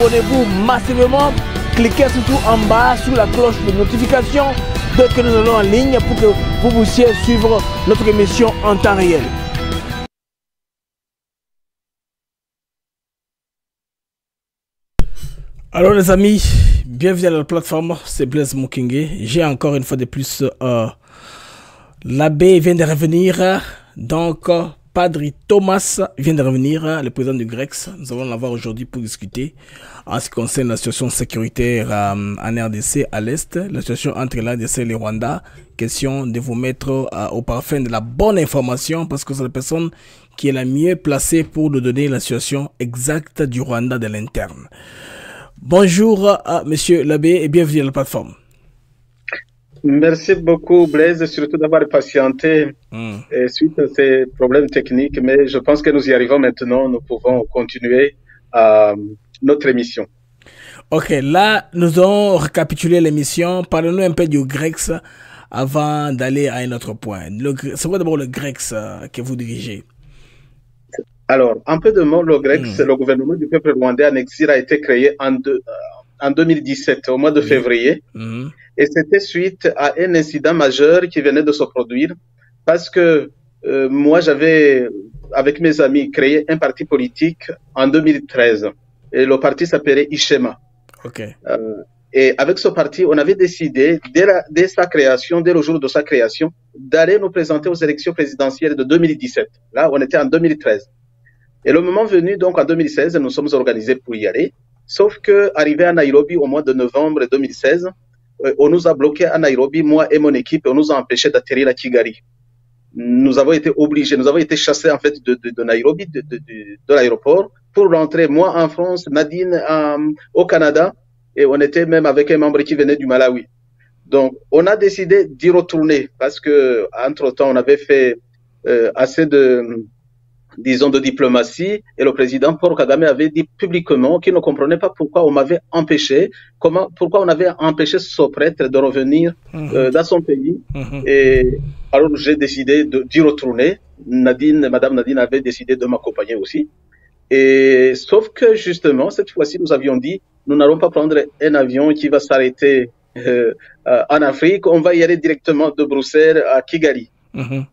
Abonnez-vous massivement, cliquez surtout en bas sur la cloche de notification dès que nous allons en ligne pour que vous puissiez suivre notre émission en temps réel. Alors les amis, bienvenue à la plateforme, c'est Blaise Mukenge. J'ai encore une fois de plus, l'abbé vient de revenir, donc Padre Thomas vient de revenir, le président du GREX. Nous allons l'avoir aujourd'hui pour discuter en ce qui concerne la situation sécuritaire en RDC à l'Est, la situation entre la RDC et le Rwanda. Question de vous mettre au parfum de la bonne information parce que c'est la personne qui est la mieux placée pour nous donner la situation exacte du Rwanda de l'interne. Bonjour à monsieur l'abbé et bienvenue à la plateforme. Merci beaucoup Blaise, surtout d'avoir patienté suite à ces problèmes techniques, mais je pense que nous y arrivons maintenant, nous pouvons continuer notre émission. Ok, là nous allons récapituler l'émission, parlons-nous un peu du GREX avant d'aller à un autre point. C'est quoi d'abord le GREX que vous dirigez? Alors, un peu de mots, le GREX, le gouvernement du peuple rwandais en exil a été créé en 2017, au mois de février. Et c'était suite à un incident majeur qui venait de se produire parce que moi, j'avais, avec mes amis, créé un parti politique en 2013. Et le parti s'appelait Ishema. Okay. Et avec ce parti, on avait décidé, dès sa création, dès le jour de sa création, d'aller nous présenter aux élections présidentielles de 2017. Là, on était en 2013. Et le moment venu, donc en 2016, nous sommes organisés pour y aller. Sauf que, arrivé à Nairobi au mois de novembre 2016, on nous a bloqués à Nairobi, moi et mon équipe, et on nous a empêchés d'atterrir à Kigali. Nous avons été obligés, nous avons été chassés en fait de Nairobi, de l'aéroport, pour rentrer, moi en France, Nadine au Canada, et on était même avec un membre qui venait du Malawi. Donc, on a décidé d'y retourner, parce que entre-temps, on avait fait assez de diplomatie, et le président Paul Kagame avait dit publiquement qu'il ne comprenait pas pourquoi on m'avait empêché, pourquoi on avait empêché ce prêtre de revenir dans son pays. Et alors j'ai décidé d'y retourner. Madame Nadine avait décidé de m'accompagner aussi. Et sauf que justement, cette fois-ci, nous avions dit, nous n'allons pas prendre un avion qui va s'arrêter en Afrique, on va y aller directement de Bruxelles à Kigali.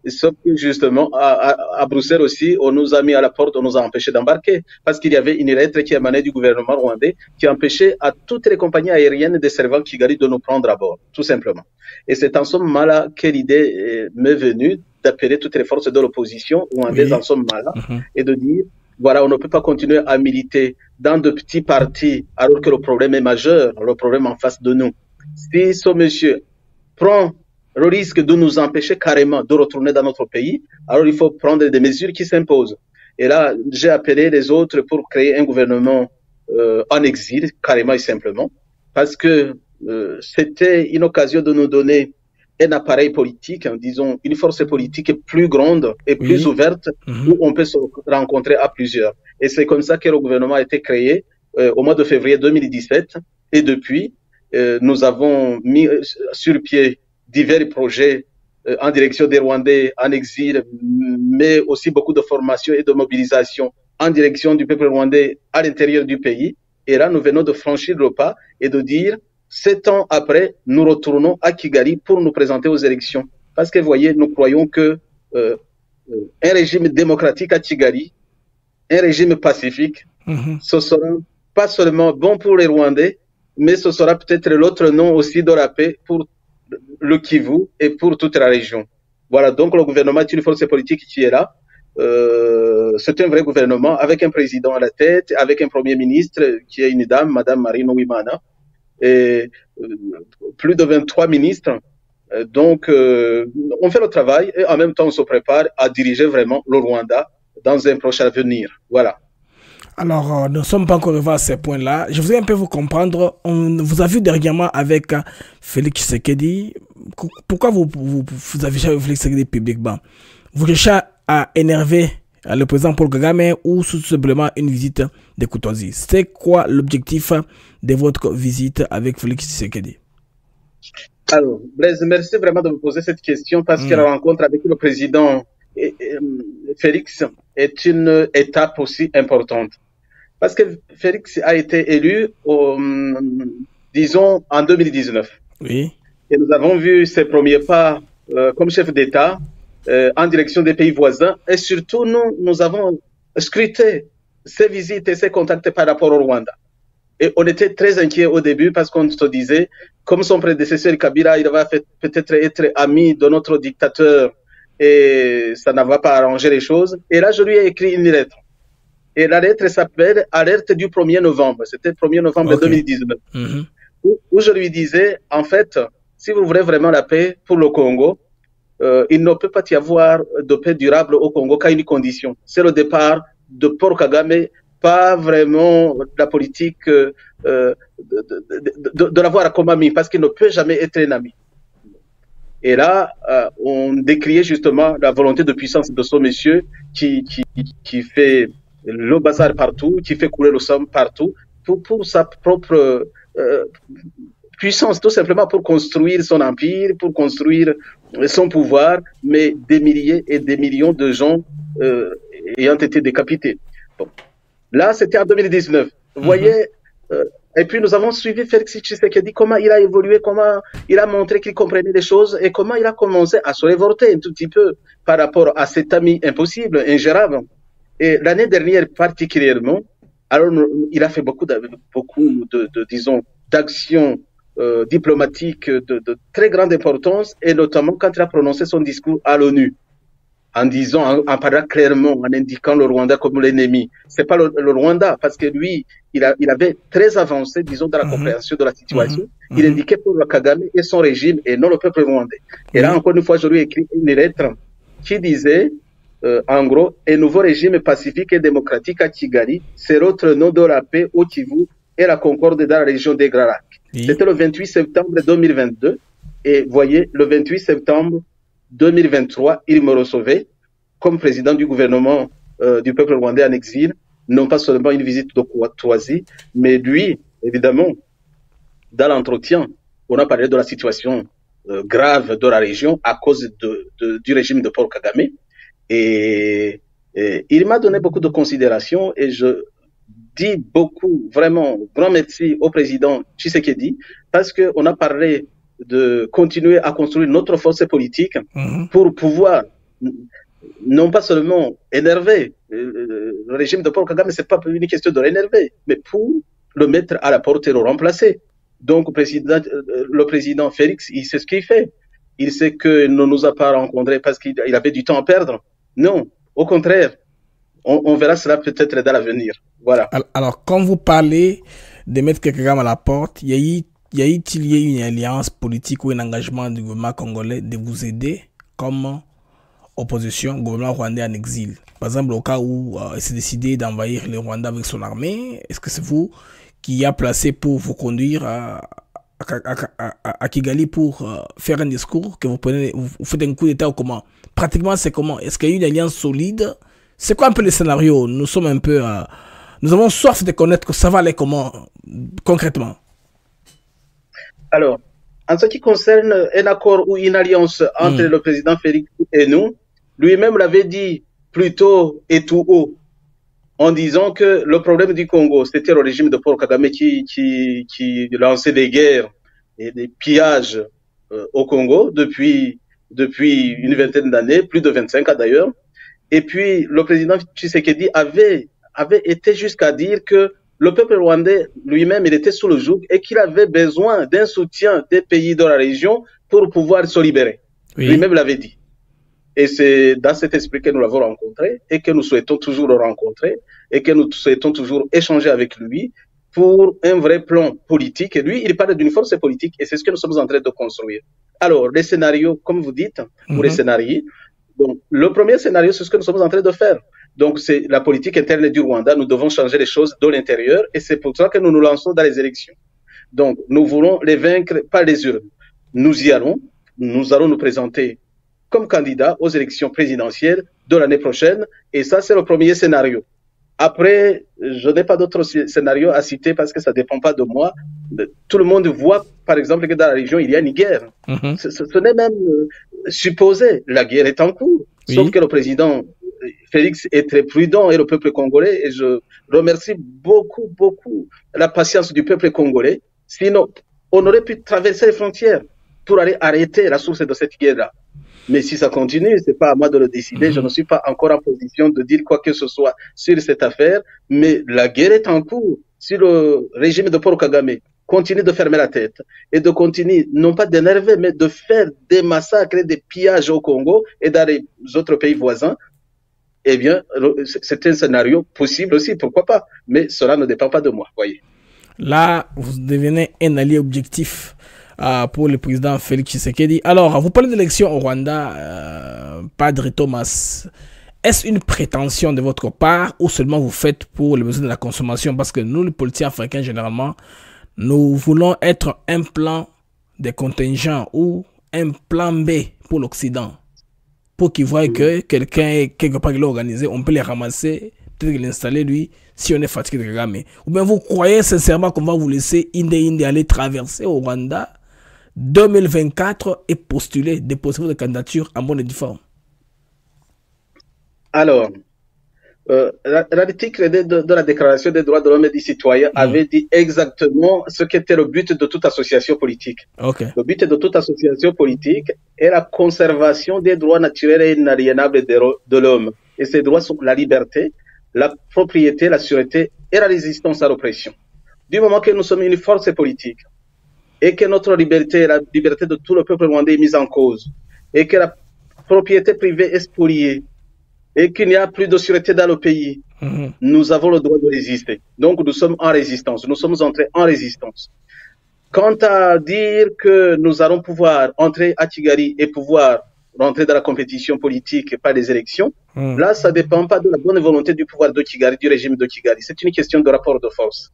Sauf que justement, à Bruxelles aussi, on nous a mis à la porte, on nous a empêchés d'embarquer parce qu'il y avait une lettre qui émanait du gouvernement rwandais qui empêchait à toutes les compagnies aériennes desservant Kigali de nous prendre à bord, tout simplement. Et c'est en ce moment-là que l'idée m'est venue d'appeler toutes les forces de l'opposition rwandaises en ce moment-là et de dire, voilà, on ne peut pas continuer à militer dans de petits partis alors que le problème est majeur, le problème en face de nous. Si ce monsieur prend le risque de nous empêcher carrément de retourner dans notre pays, alors il faut prendre des mesures qui s'imposent. Et là, j'ai appelé les autres pour créer un gouvernement en exil, carrément et simplement, parce que c'était une occasion de nous donner un appareil politique, disons une force politique plus grande et plus ouverte, où on peut se rencontrer à plusieurs. Et c'est comme ça que le gouvernement a été créé au mois de février 2017. Et depuis, nous avons mis sur pied divers projets en direction des Rwandais en exil, mais aussi beaucoup de formation et de mobilisation en direction du peuple rwandais à l'intérieur du pays. Et là, nous venons de franchir le pas et de dire, 7 ans après, nous retournons à Kigali pour nous présenter aux élections. Parce que, vous voyez, nous croyons que un régime démocratique à Kigali, un régime pacifique, ce sera pas seulement bon pour les Rwandais, mais ce sera peut-être l'autre nom aussi de la paix pour le Kivu et pour toute la région. Voilà, donc le gouvernement est une force politique qui est là. C'est un vrai gouvernement avec un président à la tête, avec un premier ministre qui est une dame, Madame Marine Ouimana, et plus de 23 ministres. Donc, on fait le travail et en même temps on se prépare à diriger vraiment le Rwanda dans un proche avenir. Voilà. Alors, nous ne sommes pas encore arrivés à ces points-là. Je voudrais un peu vous comprendre. On vous a vu dernièrement avec Félix Tshisekedi. Pourquoi vous avez vu Félix Tshisekedi publiquement? Vous cherchez à énerver le président Paul Kagame ou tout simplement une visite de courtoisie? C'est quoi l'objectif de votre visite avec Félix Tshisekedi? Alors, Blaise, merci vraiment de me poser cette question parce que la rencontre avec le président Félix est une étape aussi importante. Parce que Félix a été élu, disons, en 2019. Oui. Et nous avons vu ses premiers pas comme chef d'État en direction des pays voisins. Et surtout, nous avons scruté ses visites et ses contacts par rapport au Rwanda. Et on était très inquiets au début parce qu'on se disait, comme son prédécesseur Kabila, il va peut-être être ami de notre dictateur et ça ne va pas arranger les choses. Et là, je lui ai écrit une lettre. Et la lettre s'appelle Alerte du 1er novembre. C'était le 1er novembre 2019. Où je lui disais, en fait, si vous voulez vraiment la paix pour le Congo, il ne peut pas y avoir de paix durable au Congo qu'à une condition. C'est le départ de Paul Kagame, pas vraiment la politique de l'avoir comme ami, parce qu'il ne peut jamais être un ami. Et là, on décriait justement la volonté de puissance de ce monsieur qui fait le bazar partout, qui fait couler le sang partout, pour sa propre puissance, tout simplement pour construire son empire, pour construire son pouvoir, mais des milliers et des millions de gens ayant été décapités. Bon. Là, c'était en 2019. Vous voyez, et puis nous avons suivi Félix Tshisekedi, comment il a évolué, comment il a montré qu'il comprenait les choses et comment il a commencé à se révolter un tout petit peu par rapport à cet ami impossible, ingérable. Et l'année dernière particulièrement, alors il a fait beaucoup disons, d'actions diplomatiques de très grande importance, et notamment quand il a prononcé son discours à l'ONU, en disant, en parlant clairement, en indiquant le Rwanda comme l'ennemi. C'est pas le Rwanda, parce que lui, il avait très avancé, disons, dans la compréhension de la situation. Il indiquait pour le Kagame et son régime, et non le peuple rwandais. Et là, encore une fois, je lui ai écrit une lettre qui disait, en gros, un nouveau régime pacifique et démocratique à Kigali, c'est l'autre nom de la paix au Kivu et la concorde dans la région des Grands Lacs. C'était le 28 septembre 2022. Et voyez, le 28 septembre 2023, il me recevait comme président du gouvernement du peuple rwandais en exil, non pas seulement une visite de courtoisie, mais lui, évidemment, dans l'entretien, on a parlé de la situation grave de la région à cause du régime de Paul Kagame. Et il m'a donné beaucoup de considération, et je dis beaucoup, vraiment, grand merci au président Tshisekedi, parce qu'on a parlé de continuer à construire notre force politique pour pouvoir non pas seulement énerver le régime de Paul Kagame, c'est pas une question de l'énerver, mais pour le mettre à la porte et le remplacer. Donc le président Félix, il sait ce qu'il fait. Il sait qu'il ne nous a pas rencontrés parce qu'il avait du temps à perdre. Non, au contraire, on verra cela peut-être dans l'avenir. Voilà. Alors, quand vous parlez de mettre Kagame à la porte, y a-t-il une alliance politique ou un engagement du gouvernement congolais de vous aider comme opposition au gouvernement rwandais en exil? Par exemple, au cas où il s'est décidé d'envahir le Rwanda avec son armée, est-ce que c'est vous qui a placé pour vous conduire à Kigali pour faire un discours, que vous faites un coup d'état ou comment? Pratiquement, c'est comment? Est-ce qu'il y a une alliance solide? C'est quoi un peu le scénario? Nous sommes un peu... nous avons soif de connaître que ça va aller comment, concrètement. Alors, en ce qui concerne un accord ou une alliance entre le président Félix et nous, lui-même l'avait dit plus tôt et tout haut, en disant que le problème du Congo, c'était le régime de Paul Kagame qui lançait des guerres et des pillages au Congo depuis une vingtaine d'années, plus de 25 ans d'ailleurs. Et puis, le président Tshisekedi avait été jusqu'à dire que le peuple rwandais lui-même, il était sous le joug et qu'il avait besoin d'un soutien des pays de la région pour pouvoir se libérer. Oui. Lui-même l'avait dit. Et c'est dans cet esprit que nous l'avons rencontré et que nous souhaitons toujours le rencontrer et que nous souhaitons toujours échanger avec lui pour un vrai plan politique. Et lui, il parle d'une force politique et c'est ce que nous sommes en train de construire. Alors, les scénarios, comme vous dites, ou les scénarios, donc, le premier scénario, c'est ce que nous sommes en train de faire. Donc, c'est la politique interne du Rwanda. Nous devons changer les choses de l'intérieur et c'est pour ça que nous nous lançons dans les élections. Donc, nous voulons les vaincre par les urnes. Nous y allons. Nous allons nous présenter comme candidats aux élections présidentielles de l'année prochaine. Et ça, c'est le premier scénario. Après, je n'ai pas d'autres scénarios à citer parce que ça ne dépend pas de moi. Tout le monde voit, par exemple, que dans la région, il y a une guerre. Ce n'est même supposé. La guerre est en cours. Oui. Sauf que le président Félix est très prudent et le peuple congolais, et je remercie beaucoup la patience du peuple congolais. Sinon, on aurait pu traverser les frontières pour aller arrêter la source de cette guerre-là. Mais si ça continue, c'est pas à moi de le décider. Je ne suis pas encore en position de dire quoi que ce soit sur cette affaire. Mais la guerre est en cours. Si le régime de Paul Kagame continue de fermer la tête et de continuer, non pas d'énerver, mais de faire des massacres, des pillages au Congo et dans les autres pays voisins, eh bien, c'est un scénario possible aussi, pourquoi pas. Mais cela ne dépend pas de moi, voyez. Là, vous devenez un allié objectif pour le président Félix Tshisekedi. Alors, vous parlez d'élection au Rwanda, Padre Thomas. Est-ce une prétention de votre part ou seulement vous faites pour les besoins de la consommation? Parce que nous, les politiciens africains, généralement, nous voulons être un plan de contingent ou un plan B pour l'Occident. Pour qu'ils voient que quelqu'un est quelque part organisé, on peut les ramasser, peut-être l'installer lui, si on est fatigué de Kagame. Ou bien vous croyez sincèrement qu'on va vous laisser Inde aller traverser au Rwanda 2024 et postuler, déposer votre candidature en bonne et due forme? Alors, l'article de la Déclaration des droits de l'homme et du citoyen avait dit exactement ce qu'était le but de toute association politique. Okay. Le but de toute association politique est la conservation des droits naturels et inaliénables de l'homme. Et ces droits sont la liberté, la propriété, la sûreté et la résistance à l'oppression. Du moment que nous sommes une force politique et que notre liberté, la liberté de tout le peuple rwandais est mise en cause et que la propriété privée est spoliée, et qu'il n'y a plus de sûreté dans le pays, nous avons le droit de résister. Donc, nous sommes en résistance. Nous sommes entrés en résistance. Quant à dire que nous allons pouvoir entrer à Kigali et pouvoir rentrer dans la compétition politique par les élections, là, ça ne dépend pas de la bonne volonté du pouvoir de Kigali, du régime de Kigali. C'est une question de rapport de force.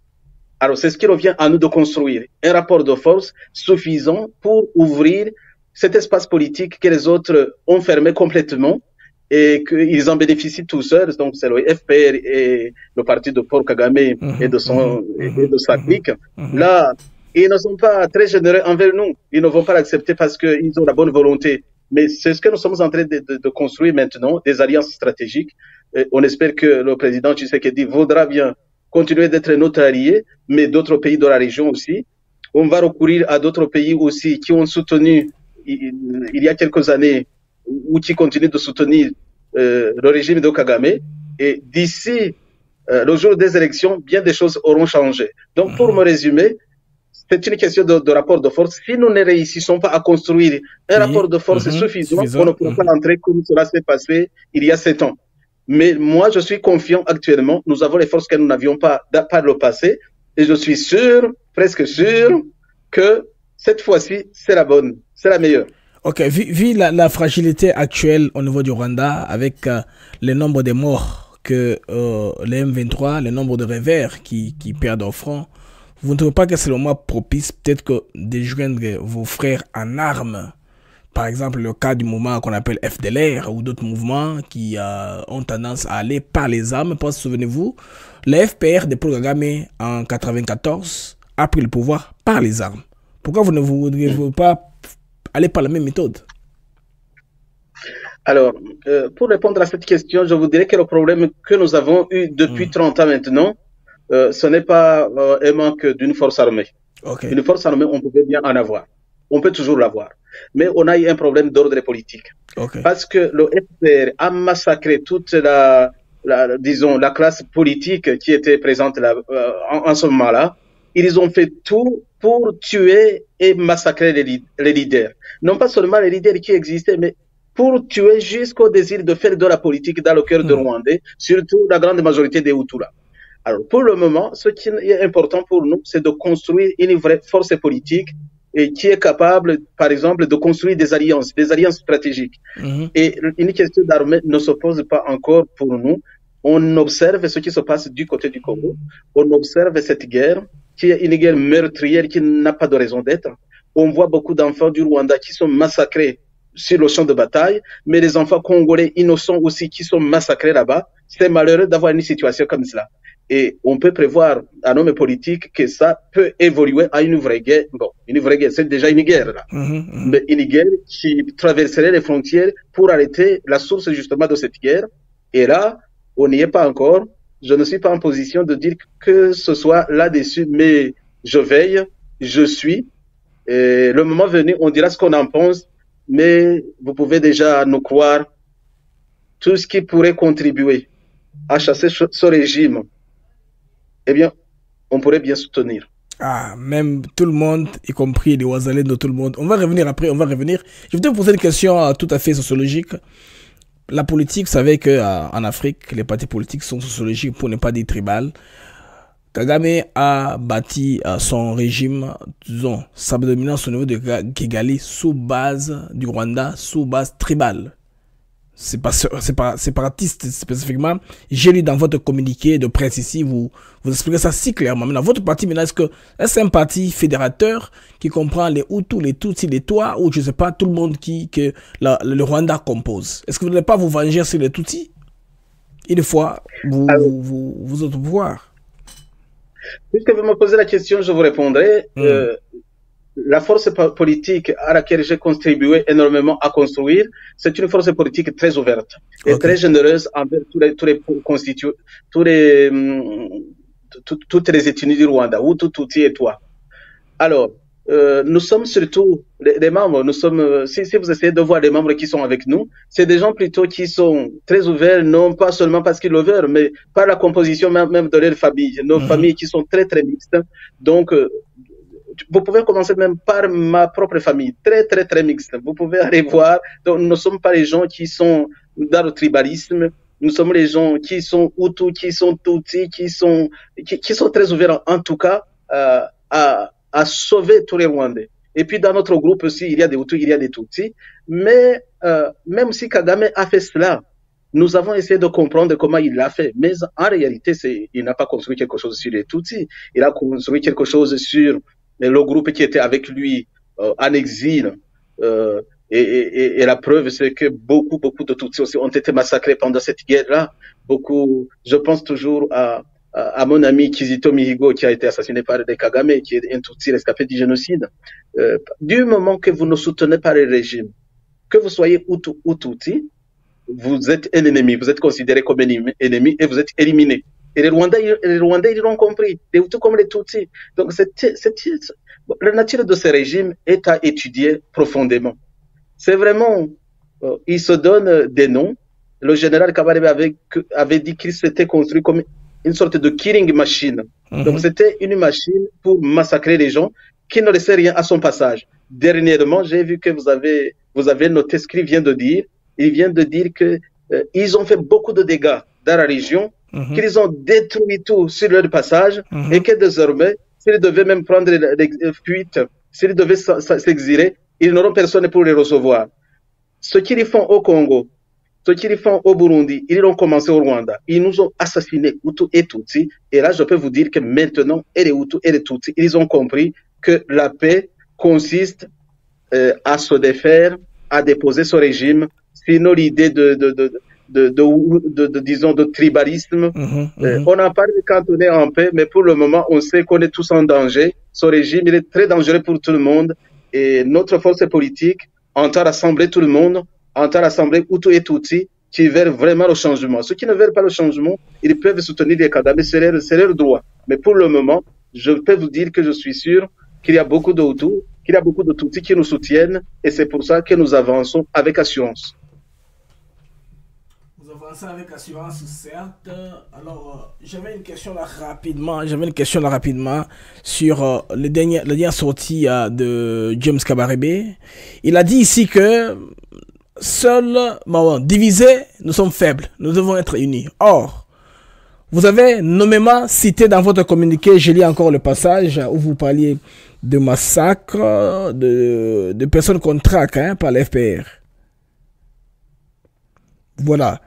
Alors, c'est ce qui revient à nous de construire un rapport de force suffisant pour ouvrir cet espace politique que les autres ont fermé complètement et qu'ils en bénéficient tous seuls. Donc, c'est le FPR et le parti de Paul Kagame et de sa clique. Là, ils ne sont pas très généreux envers nous. Ils ne vont pas l'accepter parce qu'ils ont la bonne volonté. Mais c'est ce que nous sommes en train de construire maintenant, des alliances stratégiques. Et on espère que le président Tshisekedi voudra bien continuer d'être notre allié, mais d'autres pays de la région aussi. On va recourir à d'autres pays aussi qui ont soutenu il y a quelques années ou qui continuent de soutenir le régime de Kagame. Et d'ici le jour des élections, bien des choses auront changé. Donc, pour me résumer, c'est une question de rapport de force. Si nous ne réussissons pas à construire un rapport de force suffisant, on ne pourra pas entrer comme cela s'est passé il y a 7 ans. Mais moi, je suis confiant actuellement. Nous avons les forces que nous n'avions pas par le passé. Et je suis sûr, presque sûr, que cette fois-ci, c'est la bonne, c'est la meilleure. Ok, vu la fragilité actuelle au niveau du Rwanda, avec le nombre de morts que les M23, le nombre de revers qui perdent au front, vous ne trouvez pas que c'est le moment propice peut-être que de joindre vos frères en armes? Par exemple, le cas du mouvement qu'on appelle FDLR ou d'autres mouvements qui ont tendance à aller par les armes. Parce que souvenez-vous, le FPR de Paul Kagame en 1994 a pris le pouvoir par les armes. Pourquoi vous ne voudriez pas aller par la même méthode? Alors, pour répondre à cette question, je vous dirais que le problème que nous avons eu depuis 30 ans maintenant, ce n'est pas un manque d'une force armée. Okay. Une force armée, on pouvait bien en avoir. On peut toujours l'avoir. Mais on a eu un problème d'ordre politique. Okay. Parce que le FPR a massacré toute la classe politique qui était présente là, en ce moment-là. Ils ont fait tout pour tuer et massacrer les leaders. Non pas seulement les leaders qui existaient, mais pour tuer jusqu'au désir de faire de la politique dans le cœur de Rwandais, surtout la grande majorité des Hutus là. Alors, pour le moment, ce qui est important pour nous, c'est de construire une vraie force politique et qui est capable, par exemple, de construire des alliances stratégiques. Et une question d'armée ne se pose pas encore pour nous. On observe ce qui se passe du côté du Congo. On observe cette guerre, qui est une guerre meurtrière qui n'a pas de raison d'être. On voit beaucoup d'enfants du Rwanda qui sont massacrés sur le champ de bataille, mais les enfants congolais innocents aussi qui sont massacrés là-bas. C'est malheureux d'avoir une situation comme cela. Et on peut prévoir à nos politiques que ça peut évoluer à une vraie guerre. Bon, une vraie guerre, c'est déjà une guerre là. Mais une guerre qui traverserait les frontières pour arrêter la source justement de cette guerre Et là, on n'y est pas encore. Je ne suis pas en position de dire que ce soit là-dessus, mais je veille, je suis. Et le moment venu, on dira ce qu'on en pense, mais vous pouvez déjà nous croire, tout ce qui pourrait contribuer à chasser ce régime, eh bien, on pourrait bien soutenir. Ah, même tout le monde, y compris les Ouazalais de tout le monde. On va revenir après, on va revenir. Je vais te poser une question tout à fait sociologique. La politique, vous savez qu'en Afrique, les partis politiques sont sociologiques pour ne pas dire tribal. Kagame a bâti son régime, disons, sa dominance au niveau de Kigali sous base du Rwanda, sous base tribale. C'est pas séparatiste spécifiquement. J'ai lu dans votre communiqué de presse ici, vous expliquez ça si clairement. Maintenant, votre parti, maintenant, est-ce un parti fédérateur qui comprend les Hutus, les Tutsis, les Tois, ou je sais pas, tout le monde que le Rwanda compose? Est-ce que vous n'allez pas vous venger sur les Tutsis? Une fois, vous êtes au pouvoir. Puisque vous me posez la question, je vous répondrai. La force politique à laquelle j'ai contribué énormément à construire, c'est une force politique très ouverte et très généreuse envers toutes les ethnies du Rwanda, Hutu, Tutsi et toi. Alors, nous sommes surtout les membres, si vous essayez de voir les membres qui sont avec nous, c'est des gens plutôt qui sont très ouverts, non pas seulement parce qu'ils l'ouvrent, mais par la composition même de leur famille, nos familles qui sont très très mixtes. Donc, vous pouvez commencer même par ma propre famille, très très très mixte. Vous pouvez aller voir. Donc, nous ne sommes pas les gens qui sont dans le tribalisme. Nous sommes les gens qui sont Hutus, qui sont Tutsis, qui sont très ouverts en tout cas à sauver tous les Rwandais. Et puis dans notre groupe aussi, il y a des Hutus, il y a des Tutsis. Mais même si Kagame a fait cela, nous avons essayé de comprendre comment il l'a fait. Mais en réalité, il n'a pas construit quelque chose sur les Tutsis. Il a construit quelque chose sur le groupe qui était avec lui en exil. Et la preuve, c'est que beaucoup de Tutsis aussi ont été massacrés pendant cette guerre-là. Je pense toujours à mon ami Kizito Mihigo qui a été assassiné par des Kagame, qui est un Tutsi rescapé du génocide. Du moment que vous ne soutenez pas le régime, que vous soyez Hutu ou Tutsi, vous êtes un ennemi, vous êtes considéré comme un ennemi et vous êtes éliminé. Et les Rwandais, ils l'ont compris, les Hutus comme les Tutsis. Donc, la nature de ce régime est à étudier profondément. C'est vraiment, ils se donnent des noms. Le général Kabarebe avait dit qu'il s'était construit comme une sorte de killing machine. Donc, c'était une machine pour massacrer les gens qui ne laissaient rien à son passage. Dernièrement, j'ai vu que vous avez noté ce qu'il vient de dire. Il vient de dire que ils ont fait beaucoup de dégâts dans la région, qu'ils ont détruit tout sur leur passage et que désormais, s'ils devaient même prendre les fuites, s'ils devaient s'exiler, ils n'auront personne pour les recevoir. Ce qu'ils font au Congo, ce qu'ils font au Burundi, ils l'ont commencé au Rwanda. Ils nous ont assassinés, Hutus et Tutsis. Et là, je peux vous dire que maintenant, et les Hutus et les Tutsis, ils ont compris que la paix consiste à se défaire, à déposer ce régime. Sinon, l'idée disons, de tribalisme, on en parle quand on est en paix, mais pour le moment, on sait qu'on est tous en danger. Ce régime, il est très dangereux pour tout le monde. Et notre force politique entend rassembler tout le monde, entend rassembler Hutu et Tutsi qui veulent vraiment le changement. Ceux qui ne veulent pas le changement, ils peuvent soutenir les Kagame, c'est leur droit. Mais pour le moment, je peux vous dire que je suis sûr qu'il y a beaucoup de Hutus, qu'il y a beaucoup de Tutsis qui nous soutiennent, et c'est pour ça que nous avançons avec assurance. Vous avancez avec assurance, certes. Alors, j'avais une question là rapidement sur la dernière sortie de James Kabarebe. Il a dit ici que divisés, nous sommes faibles, nous devons être unis. Or, vous avez nommément cité dans votre communiqué, je lis encore le passage où vous parliez de massacres, de personnes qu'on traque par l'FPR. Voilà.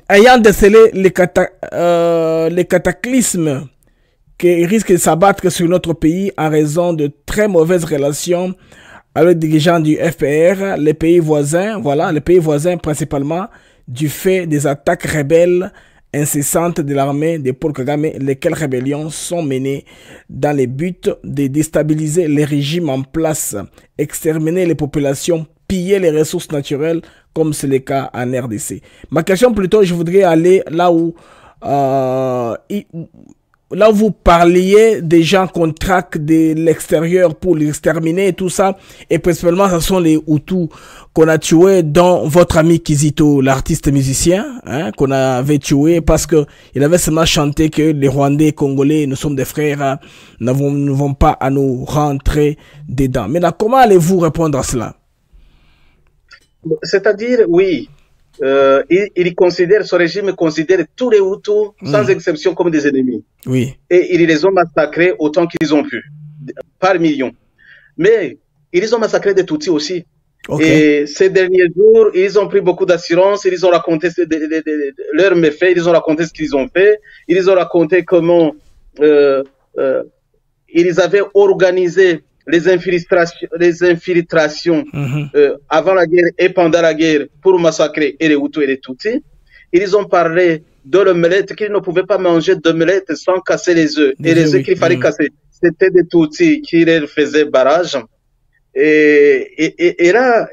Ayant décelé les cataclysmes qui risquent de s'abattre sur notre pays en raison de très mauvaises relations avec les dirigeants du FPR, les pays voisins, principalement du fait des attaques rebelles incessantes de l'armée de Paul Kagame, lesquelles rébellions sont menées dans le but de déstabiliser les régimes en place, exterminer les populations, piller les ressources naturelles, comme c'est le cas en RDC. Ma question plutôt, je voudrais aller là où vous parliez des gens qu'on traque de l'extérieur pour les exterminer et tout ça. Et principalement, ce sont les Hutus qu'on a tués, dont votre ami Kizito, l'artiste musicien, hein, qu'on avait tué parce que il avait seulement chanté que les Rwandais et Congolais, nous sommes des frères, ne vont pas à nous rentrer dedans. Mais là, comment allez-vous répondre à cela? C'est-à-dire, oui, ce régime considère tous les Hutus, sans exception, comme des ennemis. Oui. Et ils les ont massacrés autant qu'ils ont pu, par millions. Mais ils ont massacré des Tutsis aussi. Okay. Et ces derniers jours, ils ont pris beaucoup d'assurance, ils ont raconté leurs méfaits, ils ont raconté ce qu'ils ont fait, ils ont raconté comment ils avaient organisé les infiltrations avant la guerre et pendant la guerre pour massacrer et les Hutus et les Tutsis. Ils ont parlé de l'omelette, qu'ils ne pouvaient pas manger d'omelette sans casser les œufs. Et les œufs qu'il fallait casser, c'était des Tutsis qui leur faisaient barrage. Et là,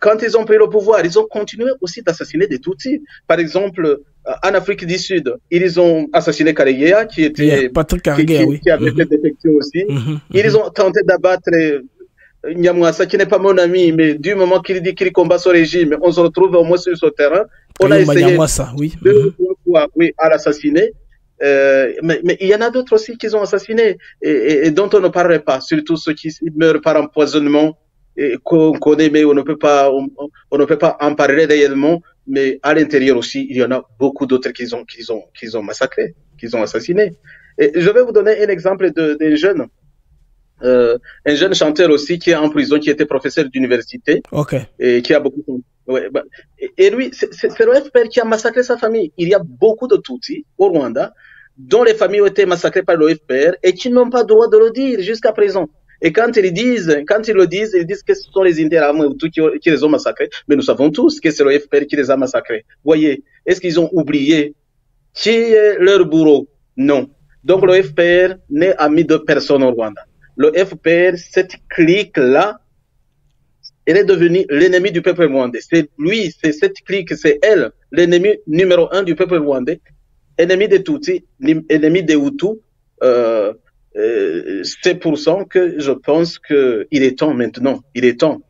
quand ils ont pris le pouvoir, ils ont continué aussi d'assassiner des Tutsis. Par exemple, en Afrique du Sud, ils ont assassiné Karegeya, qui était qui avait fait défection aussi. Ils ont tenté d'abattre Nyamwasa, qui n'est pas mon ami, mais du moment qu'il dit qu'il combat ce régime, on se retrouve au moins sur ce terrain. On a essayé deux fois à l'assassiner. Mais il y en a d'autres aussi qu'ils ont assassinés et dont on ne parlerait pas, surtout ceux qui meurent par empoisonnement qu'on connaît, mais on ne peut pas en parler réellement. Mais à l'intérieur aussi, il y en a beaucoup d'autres qu'ils ont massacrés, qu'ils ont assassinés. Et je vais vous donner un exemple d'un jeune, un jeune chanteur aussi qui est en prison, qui était professeur d'université, et qui a beaucoup. Et lui, c'est le FPR qui a massacré sa famille. Il y a beaucoup de Tutsis au Rwanda dont les familles ont été massacrées par le FPR et qui n'ont pas le droit de le dire jusqu'à présent. Et quand ils le disent que ce sont les Interahamwe qui les ont massacrés. Mais nous savons tous que c'est le FPR qui les a massacrés. Voyez, est-ce qu'ils ont oublié qui est leur bourreau? Non. Donc le FPR n'est ami de personne au Rwanda. Le FPR, cette clique-là, elle est devenue l'ennemi du peuple rwandais. C'est lui, c'est cette clique, c'est elle, l'ennemi numéro 1 du peuple rwandais, ennemi des Tutsis, ennemi des Hutus. C'est pour ça que je pense qu'il est temps maintenant, il est temps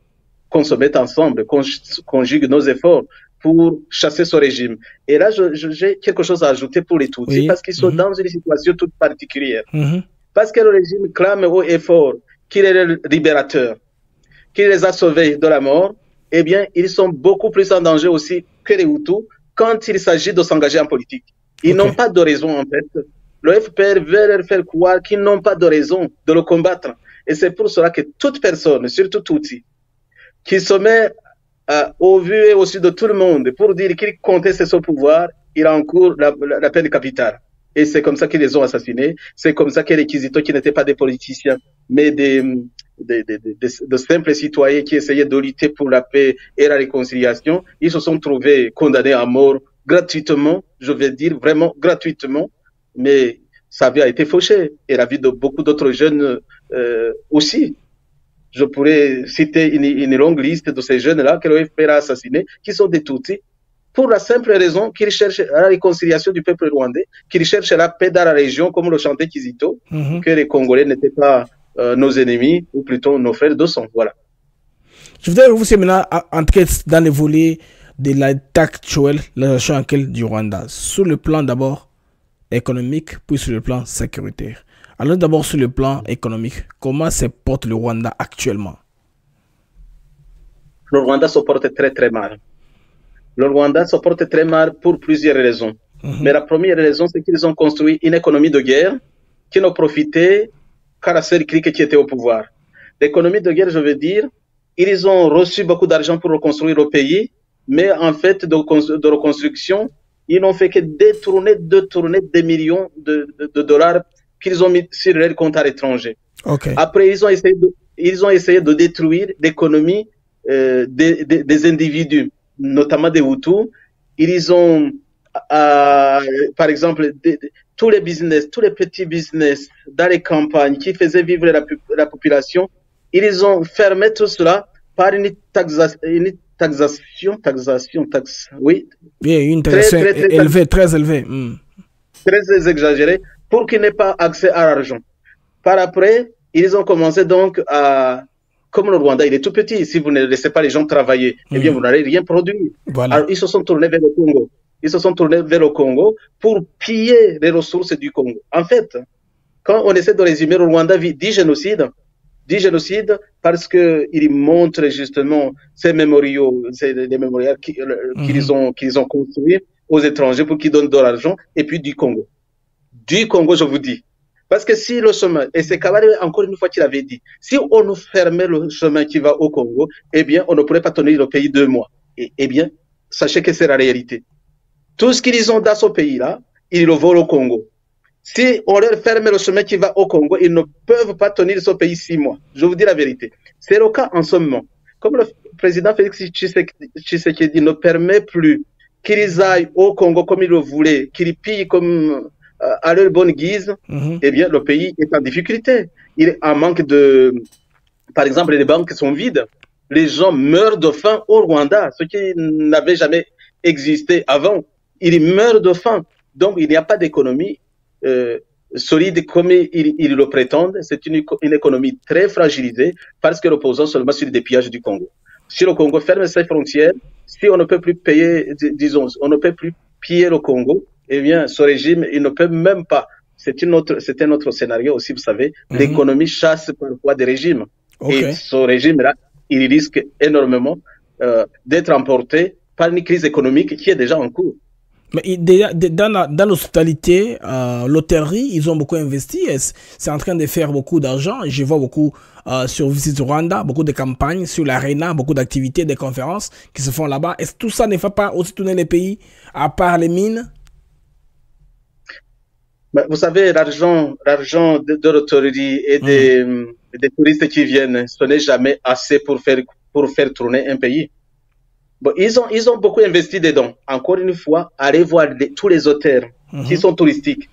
qu'on se mette ensemble, qu'on conjugue nos efforts pour chasser ce régime. Et là, j'ai quelque chose à ajouter pour les Tutsis, parce qu'ils sont dans une situation toute particulière. Parce que le régime clame haut et fort qu'il est le libérateur, qu'il les a sauvés de la mort, eh bien, ils sont beaucoup plus en danger aussi que les Hutus quand il s'agit de s'engager en politique. Ils n'ont pas de raison, en fait. Le FPR veut leur faire croire qu'ils n'ont pas de raison de le combattre. Et c'est pour cela que toute personne, surtout Tutsi, qui se met au vu et au su de tout le monde pour dire qu'il conteste ce pouvoir, il encourt la peine capitale. Et c'est comme ça qu'ils les ont assassinés. C'est comme ça que les Kizito, qui n'étaient pas des politiciens, mais de simples citoyens qui essayaient de lutter pour la paix et la réconciliation, ils se sont trouvés condamnés à mort gratuitement, je vais dire vraiment gratuitement, mais sa vie a été fauchée et la vie de beaucoup d'autres jeunes aussi. Je pourrais citer une longue liste de ces jeunes-là que le FPR a assassinés, qui sont des Tutsis, pour la simple raison qu'ils cherchent la réconciliation du peuple rwandais, qu'ils cherchent la paix dans la région, comme le chantait Kizito, que les Congolais n'étaient pas nos ennemis, ou plutôt nos frères de sang. Voilà. Je voudrais vous maintenant entrer dans les volets de l'état actuel, la situation actuelle du Rwanda, sur le plan d'abord économique, puis sur le plan sécuritaire. Alors d'abord sur le plan économique, comment se porte le Rwanda actuellement? Le Rwanda se porte très très mal. Le Rwanda se porte très mal pour plusieurs raisons. Mais la première raison, c'est qu'ils ont construit une économie de guerre qui ne profitait qu'à la seule clique qui était au pouvoir. L'économie de guerre, je veux dire, ils ont reçu beaucoup d'argent pour reconstruire le pays, mais en fait de reconstruction, ils n'ont fait que détourner des millions de dollars qu'ils ont mis sur leur compte à l'étranger. Après, ils ont essayé de détruire l'économie des individus, notamment des Hutus. Ils ont, par exemple, tous les petits business dans les campagnes qui faisaient vivre la population, ils ont fermé tout cela par une oui. Oui, une taxation élevée, très élevée. Très exagérée, pour qu'il n'ait pas accès à l'argent. Par après, ils ont commencé donc à, comme le Rwanda, il est tout petit, si vous ne laissez pas les gens travailler, eh bien, vous n'allez rien produire. Voilà. Alors, ils se sont tournés vers le Congo. Ils se sont tournés vers le Congo pour piller les ressources du Congo. En fait, quand on essaie de résumer, le Rwanda dit génocide parce qu'il montre justement ces mémoriaux, des mémorials qu'ils ont construits aux étrangers pour qu'ils donnent de l'argent, et puis du Congo. Du Congo, je vous dis. Parce que si le chemin, et c'est Kabare encore une fois qu'il avait dit, si on nous fermait le chemin qui va au Congo, eh bien, on ne pourrait pas tenir le pays 2 mois. Eh bien, sachez que c'est la réalité. Tout ce qu'ils ont dans ce pays-là, ils le volent au Congo. Si on leur ferme le chemin qui va au Congo, ils ne peuvent pas tenir ce pays 6 mois. Je vous dis la vérité. C'est le cas en ce moment. Comme le président Félix Tshisekedi ne permet plus qu'ils aillent au Congo comme ils le voulaient, qu'ils pillent comme à leur bonne guise, eh bien, le pays est en difficulté. Il est en manque de... Par exemple, les banques sont vides. Les gens meurent de faim au Rwanda, ce qui n'avait jamais existé avant. Ils meurent de faim. Donc, il n'y a pas d'économie solide comme ils le prétendent. C'est une économie très fragilisée parce que reposant seulement sur des pillages du Congo. Si le Congo ferme ses frontières, si on ne peut plus payer, disons, on ne peut plus piller le Congo, eh bien, ce régime, il ne peut même pas. C'est un autre scénario aussi, vous savez. L'économie chasse parfois des régimes. Et ce régime-là, il risque énormément d'être emporté par une crise économique qui est déjà en cours. Mais dans l'hospitalité, l'hôtellerie, ils ont beaucoup investi. C'est en train de faire beaucoup d'argent. Je vois beaucoup sur Visit Rwanda, beaucoup de campagnes sur l'Arena, beaucoup d'activités, des conférences qui se font là-bas. Est-ce que tout ça ne fait pas aussi tourner les pays, à part les mines? Vous savez, l'argent de l'hôtellerie et des touristes qui viennent, ce n'est jamais assez pour faire tourner un pays. Bon, ils ont beaucoup investi dedans. Encore une fois, allez voir tous les hôtels qui sont touristiques,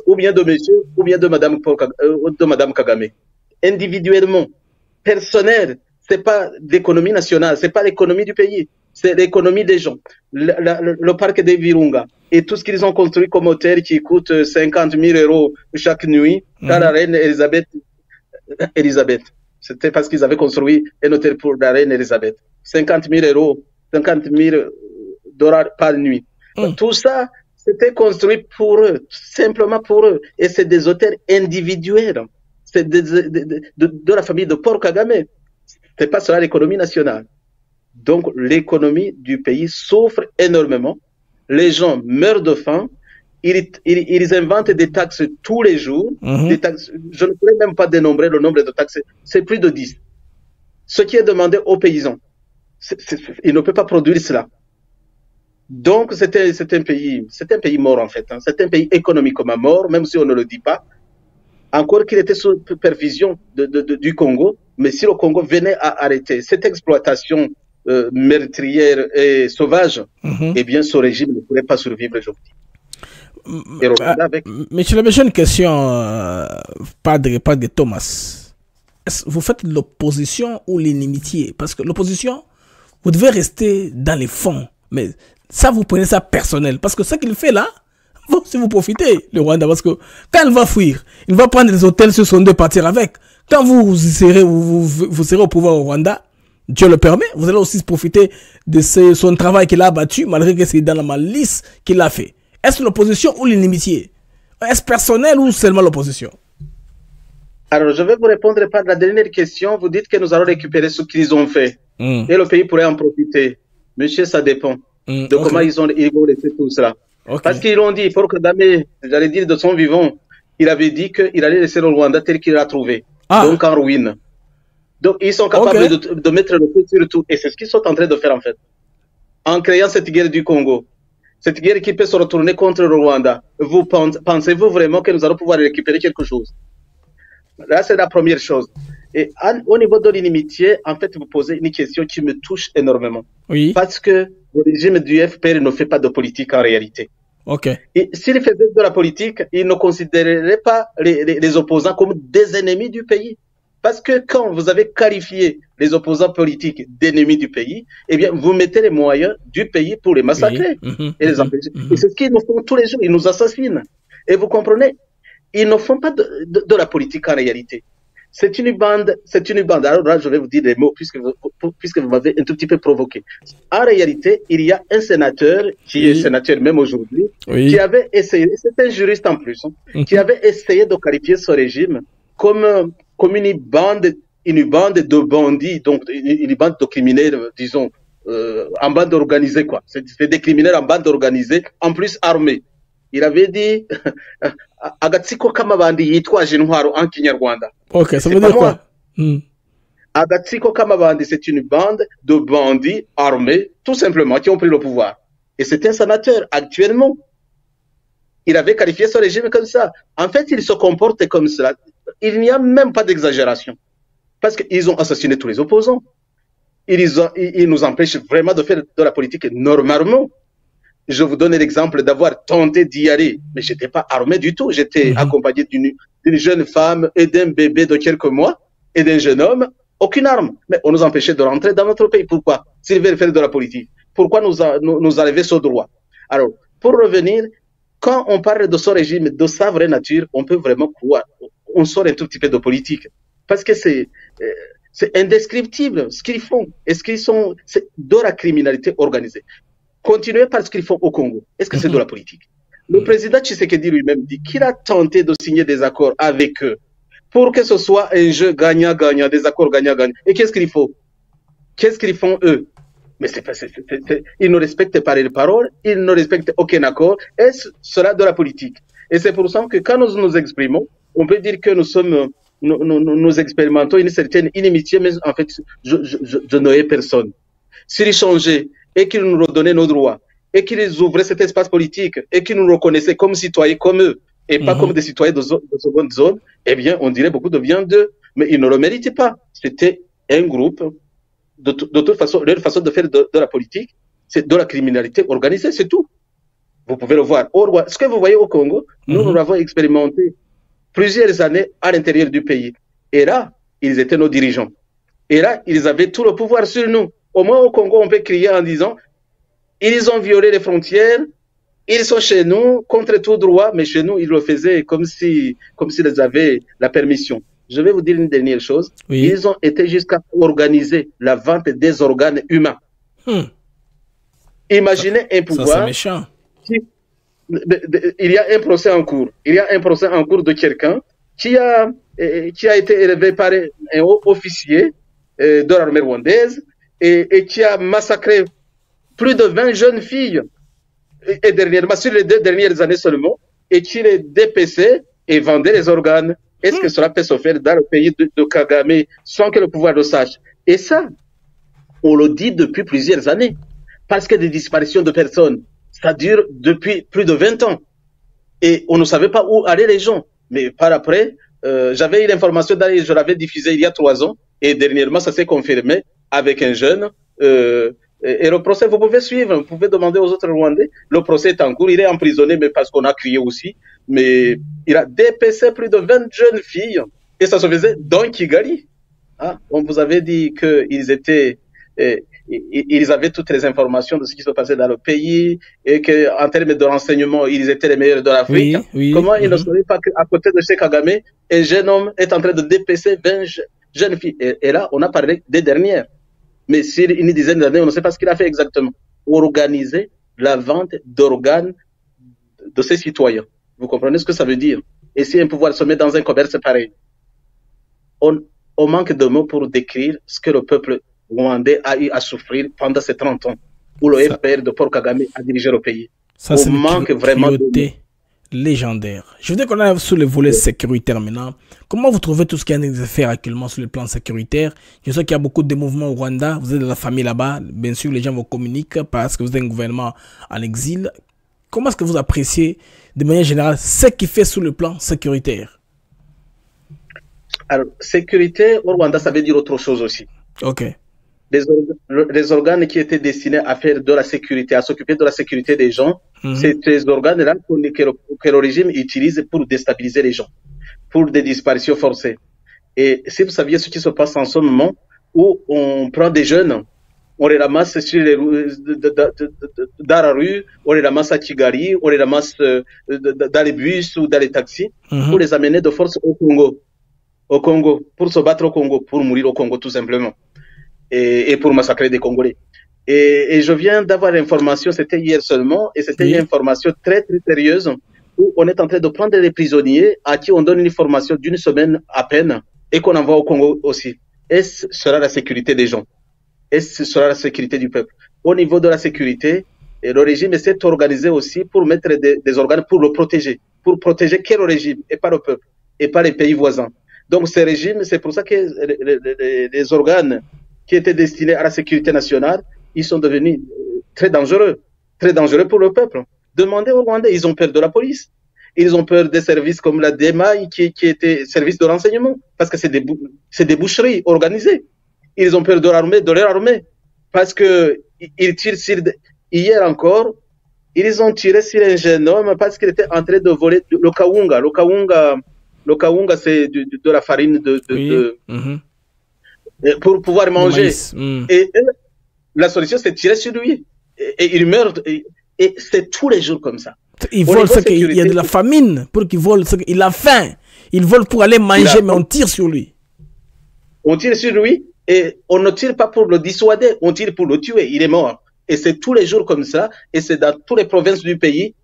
ou bien de monsieur, ou bien de madame Kagame. Individuellement, personnel, c'est pas l'économie nationale, c'est pas l'économie du pays, c'est l'économie des gens. Le parc des Virunga et tout ce qu'ils ont construit comme hôtel qui coûte 50 000 € chaque nuit, dans la reine Elisabeth. C'était parce qu'ils avaient construit un hôtel pour la reine Elisabeth. 50 000 €, 50 000 $ par nuit. Tout ça, c'était construit pour eux, simplement pour eux. Et c'est des hôtels individuels. C'est de la famille de Paul Kagame. C'est pas cela l'économie nationale. Donc, l'économie du pays souffre énormément. Les gens meurent de faim. Ils inventent des taxes tous les jours. Des taxes, je ne pourrais même pas dénombrer le nombre de taxes. C'est plus de 10. Ce qui est demandé aux paysans. Il ne peut pas produire cela. Donc, c'est un pays mort, en fait. Hein. C'est un pays économiquement mort, même si on ne le dit pas. Encore qu'il était sous supervision du Congo, mais si le Congo venait à arrêter cette exploitation meurtrière et sauvage, eh bien, ce régime ne pourrait pas survivre aujourd'hui. Mais je l'avais une question, Padre Thomas. Vous faites l'opposition ou l'inimitié? Parce que l'opposition, vous devez rester dans les fonds. Mais ça, vous prenez ça personnel. Parce que ce qu'il fait là, si vous profitez, le Rwanda, parce que quand il va fuir, il va prendre des hôtels sur son dos et partir avec. Quand vous serez au pouvoir au Rwanda, Dieu le permet, vous allez aussi profiter de son travail qu'il a abattu, malgré que c'est dans la malice qu'il a fait. Est-ce l'opposition ou l'inimitié? Est-ce personnel ou seulement l'opposition? Alors, je vais vous répondre par la dernière question. Vous dites que nous allons récupérer ce qu'ils ont fait. Et le pays pourrait en profiter. Monsieur, ça dépend de comment ils vont laisser tout cela. Parce qu'ils l'ont dit, pour Kagame, j'allais dire de son vivant, il avait dit qu'il allait laisser le Rwanda tel qu'il l'a trouvé. Donc en ruine. Donc ils sont capables de mettre le feu sur tout. Et c'est ce qu'ils sont en train de faire en fait. En créant cette guerre du Congo. Cette guerre qui peut se retourner contre le Rwanda. Pensez-vous vraiment que nous allons pouvoir récupérer quelque chose? Là, c'est la première chose. Et au niveau de l'inimitié, en fait, vous posez une question qui me touche énormément. Oui. Parce que le régime du FPR ne fait pas de politique en réalité. Et s'il faisait de la politique, il ne considérerait pas les opposants comme des ennemis du pays. Parce que quand vous avez qualifié les opposants politiques d'ennemis du pays, eh bien, vous mettez les moyens du pays pour les massacrer et les empêcher. Et c'est ce qu'ils nous font tous les jours. Ils nous assassinent. Et vous comprenez, ils ne font pas de la politique en réalité. C'est une bande. Alors là, je vais vous dire des mots puisque vous m'avez un tout petit peu provoqué. En réalité, il y a un sénateur qui est sénateur même aujourd'hui, qui avait essayé, c'est un juriste en plus, qui avait essayé de qualifier ce régime comme une bande de bandits, donc une bande de criminels, disons, en bande organisée, quoi. C'est des criminels en bande organisée, en plus armés. Il avait dit agatsiko k'amabandi yitwaje intwaro en kinyarwanda. Ok, ça veut dire quoi? Agatsiko k'amabandi, c'est une bande de bandits armés, tout simplement, qui ont pris le pouvoir. Et c'est un sénateur actuellement. Il avait qualifié ce régime comme ça. En fait, il se comporte comme cela. Il n'y a même pas d'exagération. Parce qu'ils ont assassiné tous les opposants. Ils nous empêchent vraiment de faire de la politique normalement. Je vous donne l'exemple d'avoir tenté d'y aller, mais je n'étais pas armé du tout. J'étais accompagné d'une jeune femme et d'un bébé de quelques mois et d'un jeune homme, aucune arme. Mais on nous empêchait de rentrer dans notre pays. Pourquoi? S'ils veulent faire de la politique. Pourquoi nous enlever ce droit? Alors, pour revenir, quand on parle de ce régime, de sa vraie nature, on peut vraiment croire. On sort un tout petit peu de politique. Parce que c'est indescriptible ce qu'ils font. C'est de la criminalité organisée. Continuez par ce qu'ils font au Congo. Est-ce que c'est de la politique? Le président Tshisekedi lui-même dit qu'il a tenté de signer des accords avec eux pour que ce soit un jeu gagnant-gagnant, des accords gagnant-gagnant. Et qu'est-ce qu'il faut? Qu'est-ce qu'ils font eux? Mais ils ne respectent pas les paroles, ils ne respectent aucun accord, et cela de la politique. Et c'est pour ça que quand nous nous exprimons, on peut dire que nous expérimentons une certaine inimitié, mais en fait, je n'aurais personne. S'ils changeaient et qu'ils nous redonnaient nos droits, et qu'ils ouvraient cet espace politique, et qu'ils nous reconnaissaient comme citoyens comme eux, et pas comme des citoyens de seconde zone, eh bien, on dirait beaucoup de bien d'eux. Mais ils ne le méritaient pas. C'était un groupe, de toute façon, leur façon de faire de la politique, c'est de la criminalité organisée, c'est tout. Vous pouvez le voir. Ce que vous voyez au Congo, nous l'avons expérimenté plusieurs années à l'intérieur du pays. Et là, ils étaient nos dirigeants. Et là, ils avaient tout le pouvoir sur nous. Au moins au Congo, on peut crier en disant, ils ont violé les frontières, ils sont chez nous contre tout droit, mais chez nous, ils le faisaient comme s'ils avaient la permission. Je vais vous dire une dernière chose. Oui. Ils ont été jusqu'à organiser la vente des organes humains. Imaginez un pouvoir. Ça, c'est méchant. Il y a un procès en cours. Il y a un procès en cours de quelqu'un qui a été élevé par un haut officier de l'armée rwandaise et qui a massacré plus de 20 jeunes filles et dernièrement, sur les 2 dernières années seulement, et qui les dépêchait et vendait les organes. Est-ce que cela peut se faire dans le pays de Kagame sans que le pouvoir le sache? Et ça, on le dit depuis plusieurs années. Parce que des disparitions de personnes, ça dure depuis plus de 20 ans. Et on ne savait pas où allaient les gens. Mais par après, j'avais eu l'information, d'ailleurs, je l'avais diffusée il y a 3 ans, et dernièrement, ça s'est confirmé avec un jeune. Et le procès, vous pouvez suivre, vous pouvez demander aux autres Rwandais. Le procès est en cours, il est emprisonné, mais parce qu'on a crié aussi. Mais il a dépecé plus de 20 jeunes filles. Et ça se faisait dans Kigali. Ah, on vous avait dit qu'ils étaient, ils avaient toutes les informations de ce qui se passait dans le pays et qu'en termes de renseignement, ils étaient les meilleurs de l'Afrique. Oui, comment ils ne savaient pas qu'à côté de chez Kagame, un jeune homme est en train de dépêcher 20 jeunes filles. Et là, on a parlé des dernières. Mais sur une dizaine d'années, on ne sait pas ce qu'il a fait exactement. Organiser la vente d'organes de ses citoyens. Vous comprenez ce que ça veut dire? Et si un pouvoir se met dans un commerce pareil, on manque de mots pour décrire ce que le peuple rwandais a eu à souffrir pendant ces 30 ans, où le FPR de Paul Kagame a dirigé le pays. Ça, on manque vraiment de légendaire. Je veux dire qu'on est sur le volet sécuritaire maintenant. Comment vous trouvez tout ce qui est en train de se faire actuellement sur le plan sécuritaire? Je sais qu'il y a beaucoup de mouvements au Rwanda. Vous êtes de la famille là-bas. Bien sûr, les gens vous communiquent parce que vous êtes un gouvernement en exil. Comment est-ce que vous appréciez de manière générale ce qui fait sur le plan sécuritaire? Alors, sécurité au Rwanda, ça veut dire autre chose aussi. Ok. Les organes qui étaient destinés à faire de la sécurité, à s'occuper de la sécurité des gens, c'est ces organes-là que le régime utilise pour déstabiliser les gens, pour des disparitions forcées. Et si vous saviez ce qui se passe en ce moment, où on prend des jeunes, on les ramasse sur les dans la rue, on les ramasse à Kigali, on les ramasse dans les bus ou dans les taxis, pour les amener de force au Congo, pour se battre au Congo, pour mourir au Congo tout simplement, et pour massacrer des Congolais. Et je viens d'avoir l'information, c'était hier seulement, et c'était une information très très sérieuse, où on est en train de prendre des prisonniers à qui on donne une formation d'une semaine à peine, et qu'on envoie au Congo aussi. Et ce sera la sécurité des gens. Et ce sera la sécurité du peuple. Au niveau de la sécurité, et le régime essaie d'organiser aussi pour mettre des organes pour le protéger. Pour protéger quel régime, et pas le peuple, et pas les pays voisins. Donc ces régimes, c'est pour ça que les organes qui étaient destinés à la sécurité nationale, ils sont devenus très dangereux pour le peuple. Demandez aux Rwandais, ils ont peur de la police. Ils ont peur des services comme la DMI qui était service de renseignement, parce que c'est des boucheries organisées. Ils ont peur de leur armée, parce que ils tirent hier encore, ils ont tiré sur un jeune homme parce qu'il était en train de voler le kawunga. Le kawunga, c'est de la farine pour pouvoir manger. Et la solution, c'est de tirer sur lui. Et il meurt. Et c'est tous les jours comme ça. Ils volent ce qu'il y a de la famine, pour qu'il vole ce qu'il a faim. Ils volent pour aller manger, mais on tire sur lui. On tire sur lui et on ne tire pas pour le dissuader, on tire pour le tuer. Il est mort. Et c'est tous les jours comme ça. Et c'est dans toutes les provinces du pays.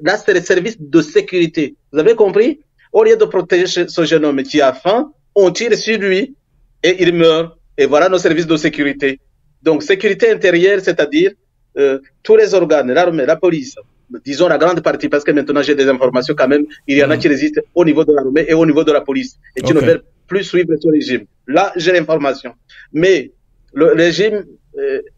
Là, c'est les services de sécurité. Vous avez compris? Au lieu de protéger ce jeune homme qui a faim, on tire sur lui et il meurt. Et voilà nos services de sécurité. Donc, sécurité intérieure, c'est-à-dire tous les organes, l'armée, la police, disons la grande partie, parce que maintenant j'ai des informations quand même, il y en a qui résistent au niveau de l'armée et au niveau de la police, et qui ne veulent plus suivre ce régime. Là, j'ai l'information. Mais le régime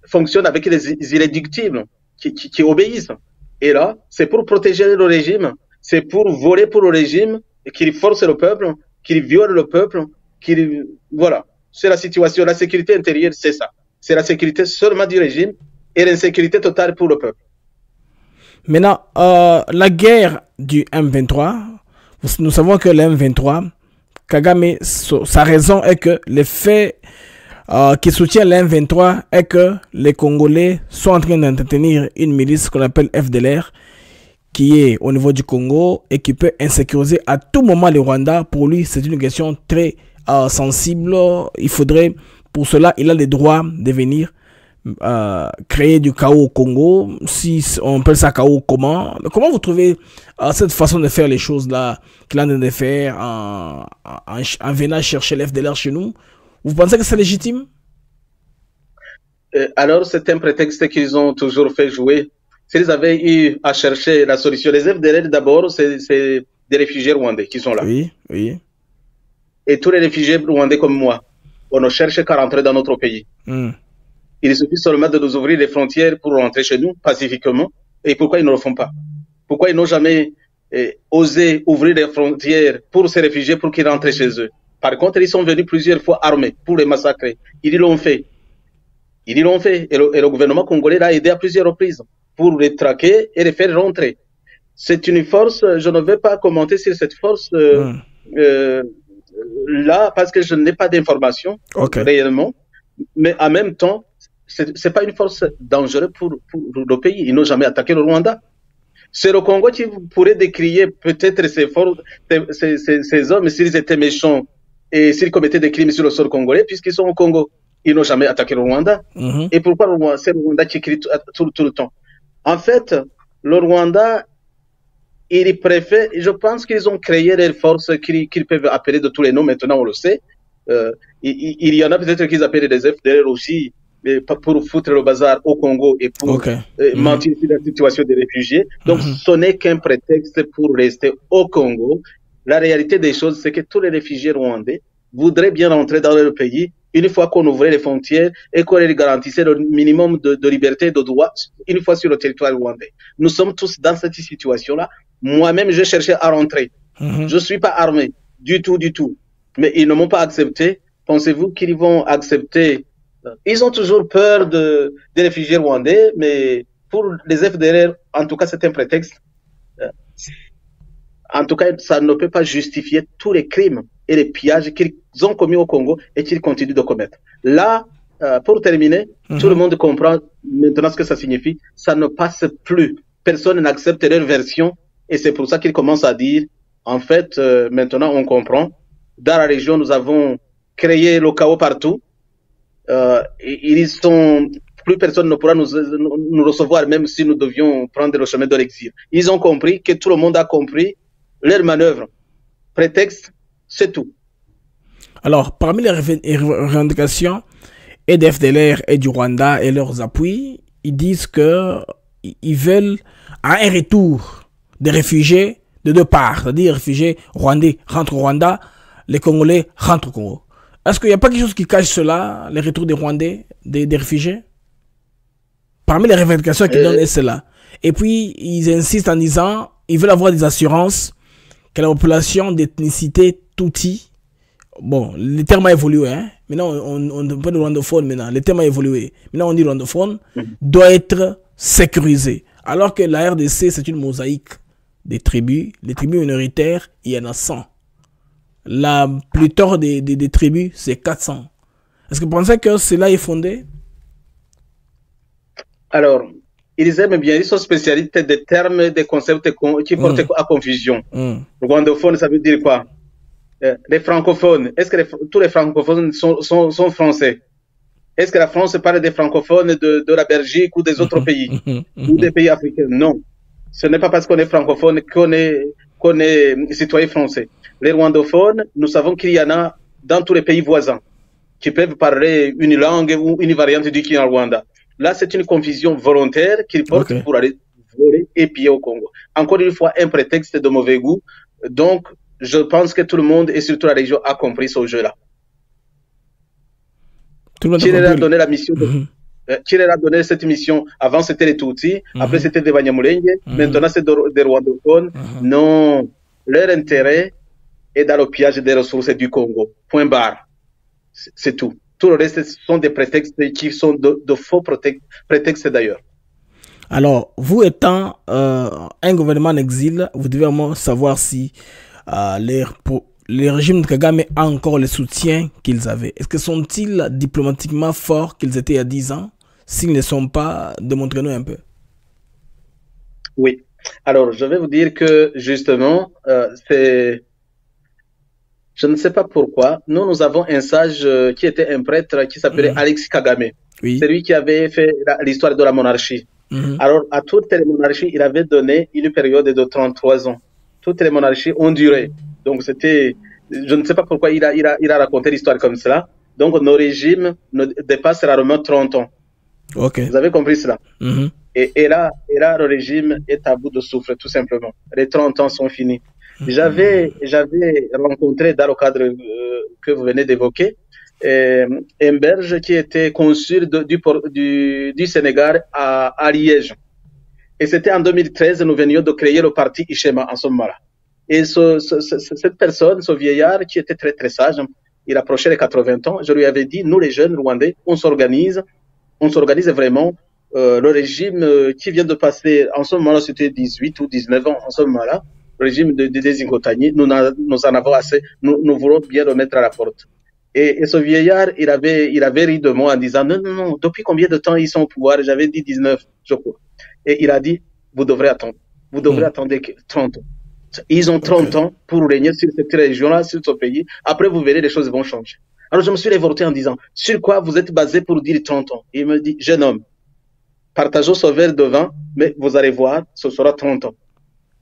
fonctionne avec les irréductibles qui obéissent. Et là, c'est pour protéger le régime, c'est pour voler pour le régime, et qu'il force le peuple, qu'il viole le peuple, voilà. C'est la situation. La sécurité intérieure, c'est ça. C'est la sécurité seulement du régime et l'insécurité totale pour le peuple. Maintenant, la guerre du M23, nous savons que le M23, Kagame, sa raison est que le fait qui soutient le M23 est que les Congolais sont en train d'entretenir une milice qu'on appelle FDLR, qui est au niveau du Congo et qui peut insécuriser à tout moment le Rwanda. Pour lui, c'est une question très sensible. Il faudrait, pour cela, il a le droit de venir créer du chaos au Congo. Si on appelle ça chaos, comment vous trouvez cette façon de faire les choses là qu'il a de faire en venant chercher l'FDLR chez nous? Vous pensez que c'est légitime? Alors c'est un prétexte qu'ils ont toujours fait jouer. S'ils avaient eu à chercher la solution, les FDLR d'abord, c'est des réfugiés rwandais qui sont là. Oui, oui. Et tous les réfugiés rwandais comme moi, on ne cherche qu'à rentrer dans notre pays. Il suffit seulement de nous ouvrir les frontières pour rentrer chez nous pacifiquement. Et pourquoi ils ne le font pas? Pourquoi ils n'ont jamais osé ouvrir les frontières pour ces réfugiés pour qu'ils rentrent chez eux? Par contre, ils sont venus plusieurs fois armés pour les massacrer. Ils l'ont fait. Et le gouvernement congolais l'a aidé à plusieurs reprises pour les traquer et les faire rentrer. C'est une force, je ne vais pas commenter sur cette force là parce que je n'ai pas d'informations réellement. Mais en même temps, c'est pas une force dangereuse pour le pays. Ils n'ont jamais attaqué le Rwanda. C'est le Congo qui pourrait décrier peut-être ces hommes s'ils étaient méchants et s'ils commettaient des crimes sur le sol congolais, puisqu'ils sont au Congo. Ils n'ont jamais attaqué le Rwanda. Et pourquoi c'est le Rwanda qui crie tout le temps? En fait, le Rwanda, il préfère, je pense qu'ils ont créé des forces qu'ils peuvent appeler de tous les noms, maintenant on le sait. Il y en a peut-être qu'ils appellent des FDLR aussi, pour foutre le bazar au Congo et pour mentir sur la situation des réfugiés. Donc, ce n'est qu'un prétexte pour rester au Congo. La réalité des choses, c'est que tous les réfugiés rwandais voudraient bien rentrer dans leur pays une fois qu'on ouvrait les frontières et qu'on leur garantissait le minimum de liberté et de droits une fois sur le territoire rwandais. Nous sommes tous dans cette situation-là. Moi-même, je cherchais à rentrer. Je ne suis pas armé du tout. Mais ils ne m'ont pas accepté. Pensez-vous qu'ils vont accepter? Ils ont toujours peur des réfugiés rwandais, mais pour les FDLR, en tout cas, c'est un prétexte. En tout cas, ça ne peut pas justifier tous les crimes et les pillages qu'ils ont commis au Congo et qu'ils continuent de commettre. Là, pour terminer, tout le monde comprend maintenant ce que ça signifie. Ça ne passe plus. Personne n'accepte leur version et c'est pour ça qu'ils commencent à dire, en fait, maintenant on comprend. Dans la région, nous avons créé le chaos partout. Plus personne ne pourra nous recevoir, même si nous devions prendre le chemin de l'exil. Ils ont compris que tout le monde a compris leur manœuvre. Prétexte, c'est tout. Alors, parmi les revendications et des FDLR et du Rwanda et leurs appuis, ils disent que ils veulent un retour des réfugiés de deux parts, c'est-à-dire les réfugiés rwandais rentrent au Rwanda, les Congolais rentrent au Congo. Est-ce qu'il n'y a pas quelque chose qui cache cela, les retours des Rwandais, des réfugiés? Parmi les revendications qu'ils donnent, c'est cela. Et puis, ils insistent en disant, ils veulent avoir des assurances que la population d'ethnicité Tutsi, bon, le terme a évolué, hein. Maintenant, on ne parle pas de rwandophone maintenant, le terme a évolué. Maintenant, on dit rwandophone, doit être sécurisé. Alors que la RDC, c'est une mosaïque des tribus. Les tribus minoritaires, il y en a 100. La plupart des tribus, c'est 400. Est-ce que vous pensez que cela est fondé? Alors, ils aiment bien, ils sont spécialistes des termes, des concepts qui portent à confusion. Le rwandophone, ça veut dire quoi? Les francophones, est-ce que tous les francophones sont français? Est-ce que la France parle des francophones de la Belgique ou des autres pays ou des pays africains? Non. Ce n'est pas parce qu'on est francophone qu'on est citoyen français. Les rwandophones, nous savons qu'il y en a dans tous les pays voisins qui peuvent parler une langue ou une variante du Kinyarwanda. Là, c'est une confusion volontaire qu'ils portent pour aller voler et piller au Congo. Encore une fois, un prétexte de mauvais goût. Donc, je pense que tout le monde et surtout la région a compris ce jeu-là. Qui leur a donné la mission qui leur a donné cette mission? Avant, c'était les Tutsis. Après, c'était des Banyamulenge. Maintenant, c'est des rwandophones. Non. Leur intérêt est dans le pillage des ressources du Congo. Point barre. C'est tout. Tout le reste, ce sont des prétextes qui sont de faux prétextes d'ailleurs. Alors, vous étant un gouvernement en exil, vous devez vraiment savoir si le régime de Kagame a encore le soutien qu'ils avaient. Est-ce que sont-ils diplomatiquement forts qu'ils étaient il y a 10 ans? S'ils ne sont pas, démontrez-nous un peu. Oui. Alors, je vais vous dire que justement, je ne sais pas pourquoi. Nous avons un sage qui était un prêtre qui s'appelait Alexis Kagame. Oui. C'est lui qui avait fait l'histoire de la monarchie. Alors, à toutes les monarchies, il avait donné une période de 33 ans. Toutes les monarchies ont duré. Donc, je ne sais pas pourquoi il a raconté l'histoire comme cela. Donc, nos régimes ne dépassent rarement 30 ans. Okay. Vous avez compris cela? Et là, le régime est à bout de souffle, tout simplement. Les 30 ans sont finis. J'avais rencontré dans le cadre que vous venez d'évoquer un Belge qui était consul du Sénégal à Liège. Et c'était en 2013, nous venions de créer le parti Ishema en ce moment-là. Et cette personne, ce vieillard qui était très très sage, il approchait les 80 ans, je lui avais dit, nous les jeunes Rwandais, on s'organise vraiment. Le régime qui vient de passer, en ce moment-là, c'était 18 ou 19 ans, en ce moment-là, le régime de Désinkotagny, nous en avons assez, nous voulons bien le mettre à la porte. Et ce vieillard, il avait ri de moi en disant, non, depuis combien de temps ils sont au pouvoir? J'avais dit 19, je crois. Et il a dit, vous devrez attendre 30 ans. Ils ont 30 ans pour régner sur cette région-là, sur ce pays. Après, vous verrez, les choses vont changer. Alors, je me suis révolté en disant, sur quoi vous êtes basé pour dire 30 ans? Il me dit, jeune homme, partageons ce verre de vin, mais vous allez voir, ce sera 30 ans.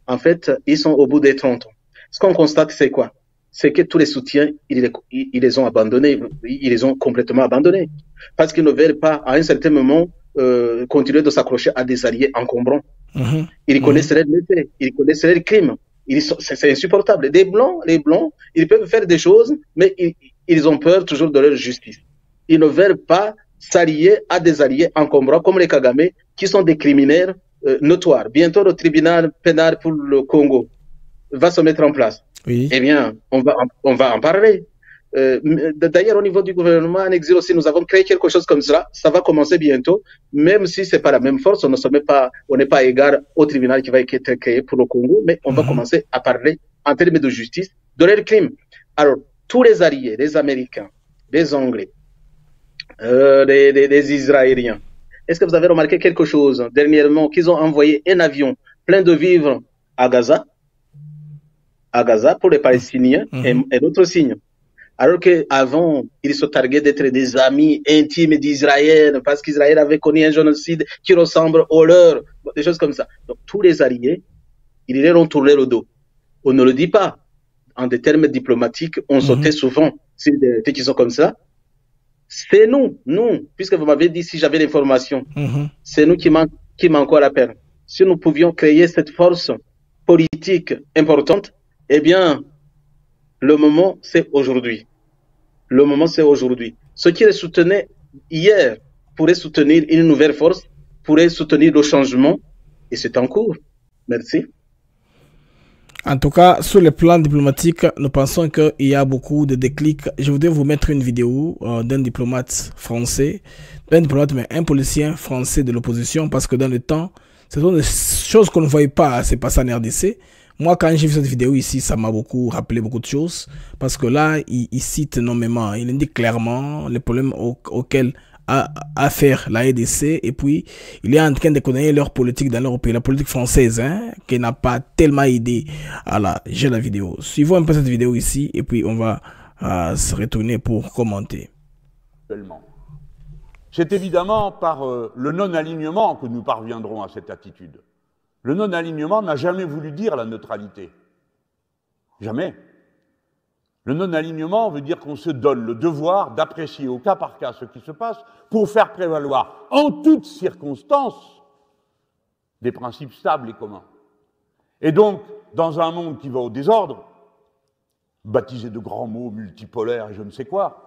En fait, ils sont au bout des 30 ans. Ce qu'on constate, c'est quoi? C'est que tous les soutiens, ils les ont abandonnés. Ils les ont complètement abandonnés. Parce qu'ils ne veulent pas, à un certain moment, continuer de s'accrocher à des alliés encombrants. Ils connaissent leurs méfaits, ils connaissent leurs crimes. C'est insupportable. Les blancs, ils peuvent faire des choses, mais ils ont peur toujours de leur justice. Ils ne veulent pas s'allier à des alliés encombrants comme les Kagame, qui sont des criminels notoires. Bientôt, le tribunal pénal pour le Congo va se mettre en place. Oui. Eh bien, on va en parler. D'ailleurs, au niveau du gouvernement en exil aussi, nous avons créé quelque chose comme cela. Ça va commencer bientôt, même si c'est pas la même force. On n'est pas égal au tribunal qui va être créé pour le Congo, mais on va commencer à parler en termes de justice de leurs crimes. Alors, tous les alliés, les Américains, les Anglais, les Israéliens. Est-ce que vous avez remarqué quelque chose dernièrement qu'ils ont envoyé un avion plein de vivres à Gaza pour les Palestiniens et d'autres signes. Alors qu'avant, ils se targuaient d'être des amis intimes d'Israël parce qu'Israël avait connu un génocide qui ressemble au leur, des choses comme ça. Donc tous les alliés, ils leur ont tourné le dos. On ne le dit pas. En des termes diplomatiques, on sautait souvent sur des trucs qui sont comme ça. C'est nous, puisque vous m'avez dit si j'avais l'information, c'est nous qui manquons à la peine. Si nous pouvions créer cette force politique importante, eh bien, le moment, c'est aujourd'hui. Le moment, c'est aujourd'hui. Ceux qui les soutenaient hier pourraient soutenir une nouvelle force, pourraient soutenir le changement, et c'est en cours. Merci. En tout cas, sur le plan diplomatique, nous pensons qu'il y a beaucoup de déclics. Je voudrais vous mettre une vidéo d'un diplomate français, un diplomate, mais un policier français de l'opposition, parce que dans le temps, ce sont des choses qu'on ne voyait pas se passer en RDC. Moi, quand j'ai vu cette vidéo ici, ça m'a beaucoup rappelé beaucoup de choses, parce que là, il cite nommément, il indique clairement les problèmes auxquels a affaire la RDC, et puis il est en train de connaître leur politique dans leur pays, la politique française, qui n'a pas tellement aidé. Voilà, j'ai la vidéo. Suivons un peu cette vidéo ici, et puis on va se retourner pour commenter. C'est évidemment par le non-alignement que nous parviendrons à cette attitude. Le non-alignement n'a jamais voulu dire la neutralité. Jamais. Le non-alignement veut dire qu'on se donne le devoir d'apprécier au cas par cas ce qui se passe pour faire prévaloir en toutes circonstances des principes stables et communs. Et donc, dans un monde qui va au désordre, baptisé de grands mots multipolaires et je ne sais quoi,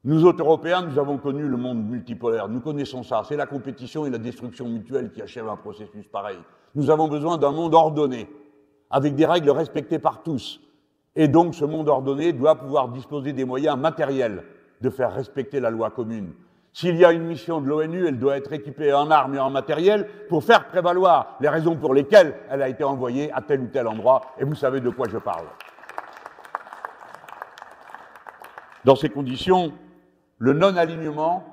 nous autres Européens, nous avons connu le monde multipolaire, nous connaissons ça, c'est la compétition et la destruction mutuelle qui achèvent un processus pareil. Nous avons besoin d'un monde ordonné, avec des règles respectées par tous. Et donc, ce monde ordonné doit pouvoir disposer des moyens matériels de faire respecter la loi commune. S'il y a une mission de l'ONU, elle doit être équipée en armes et en matériel pour faire prévaloir les raisons pour lesquelles elle a été envoyée à tel ou tel endroit, et vous savez de quoi je parle. Dans ces conditions, le non-alignement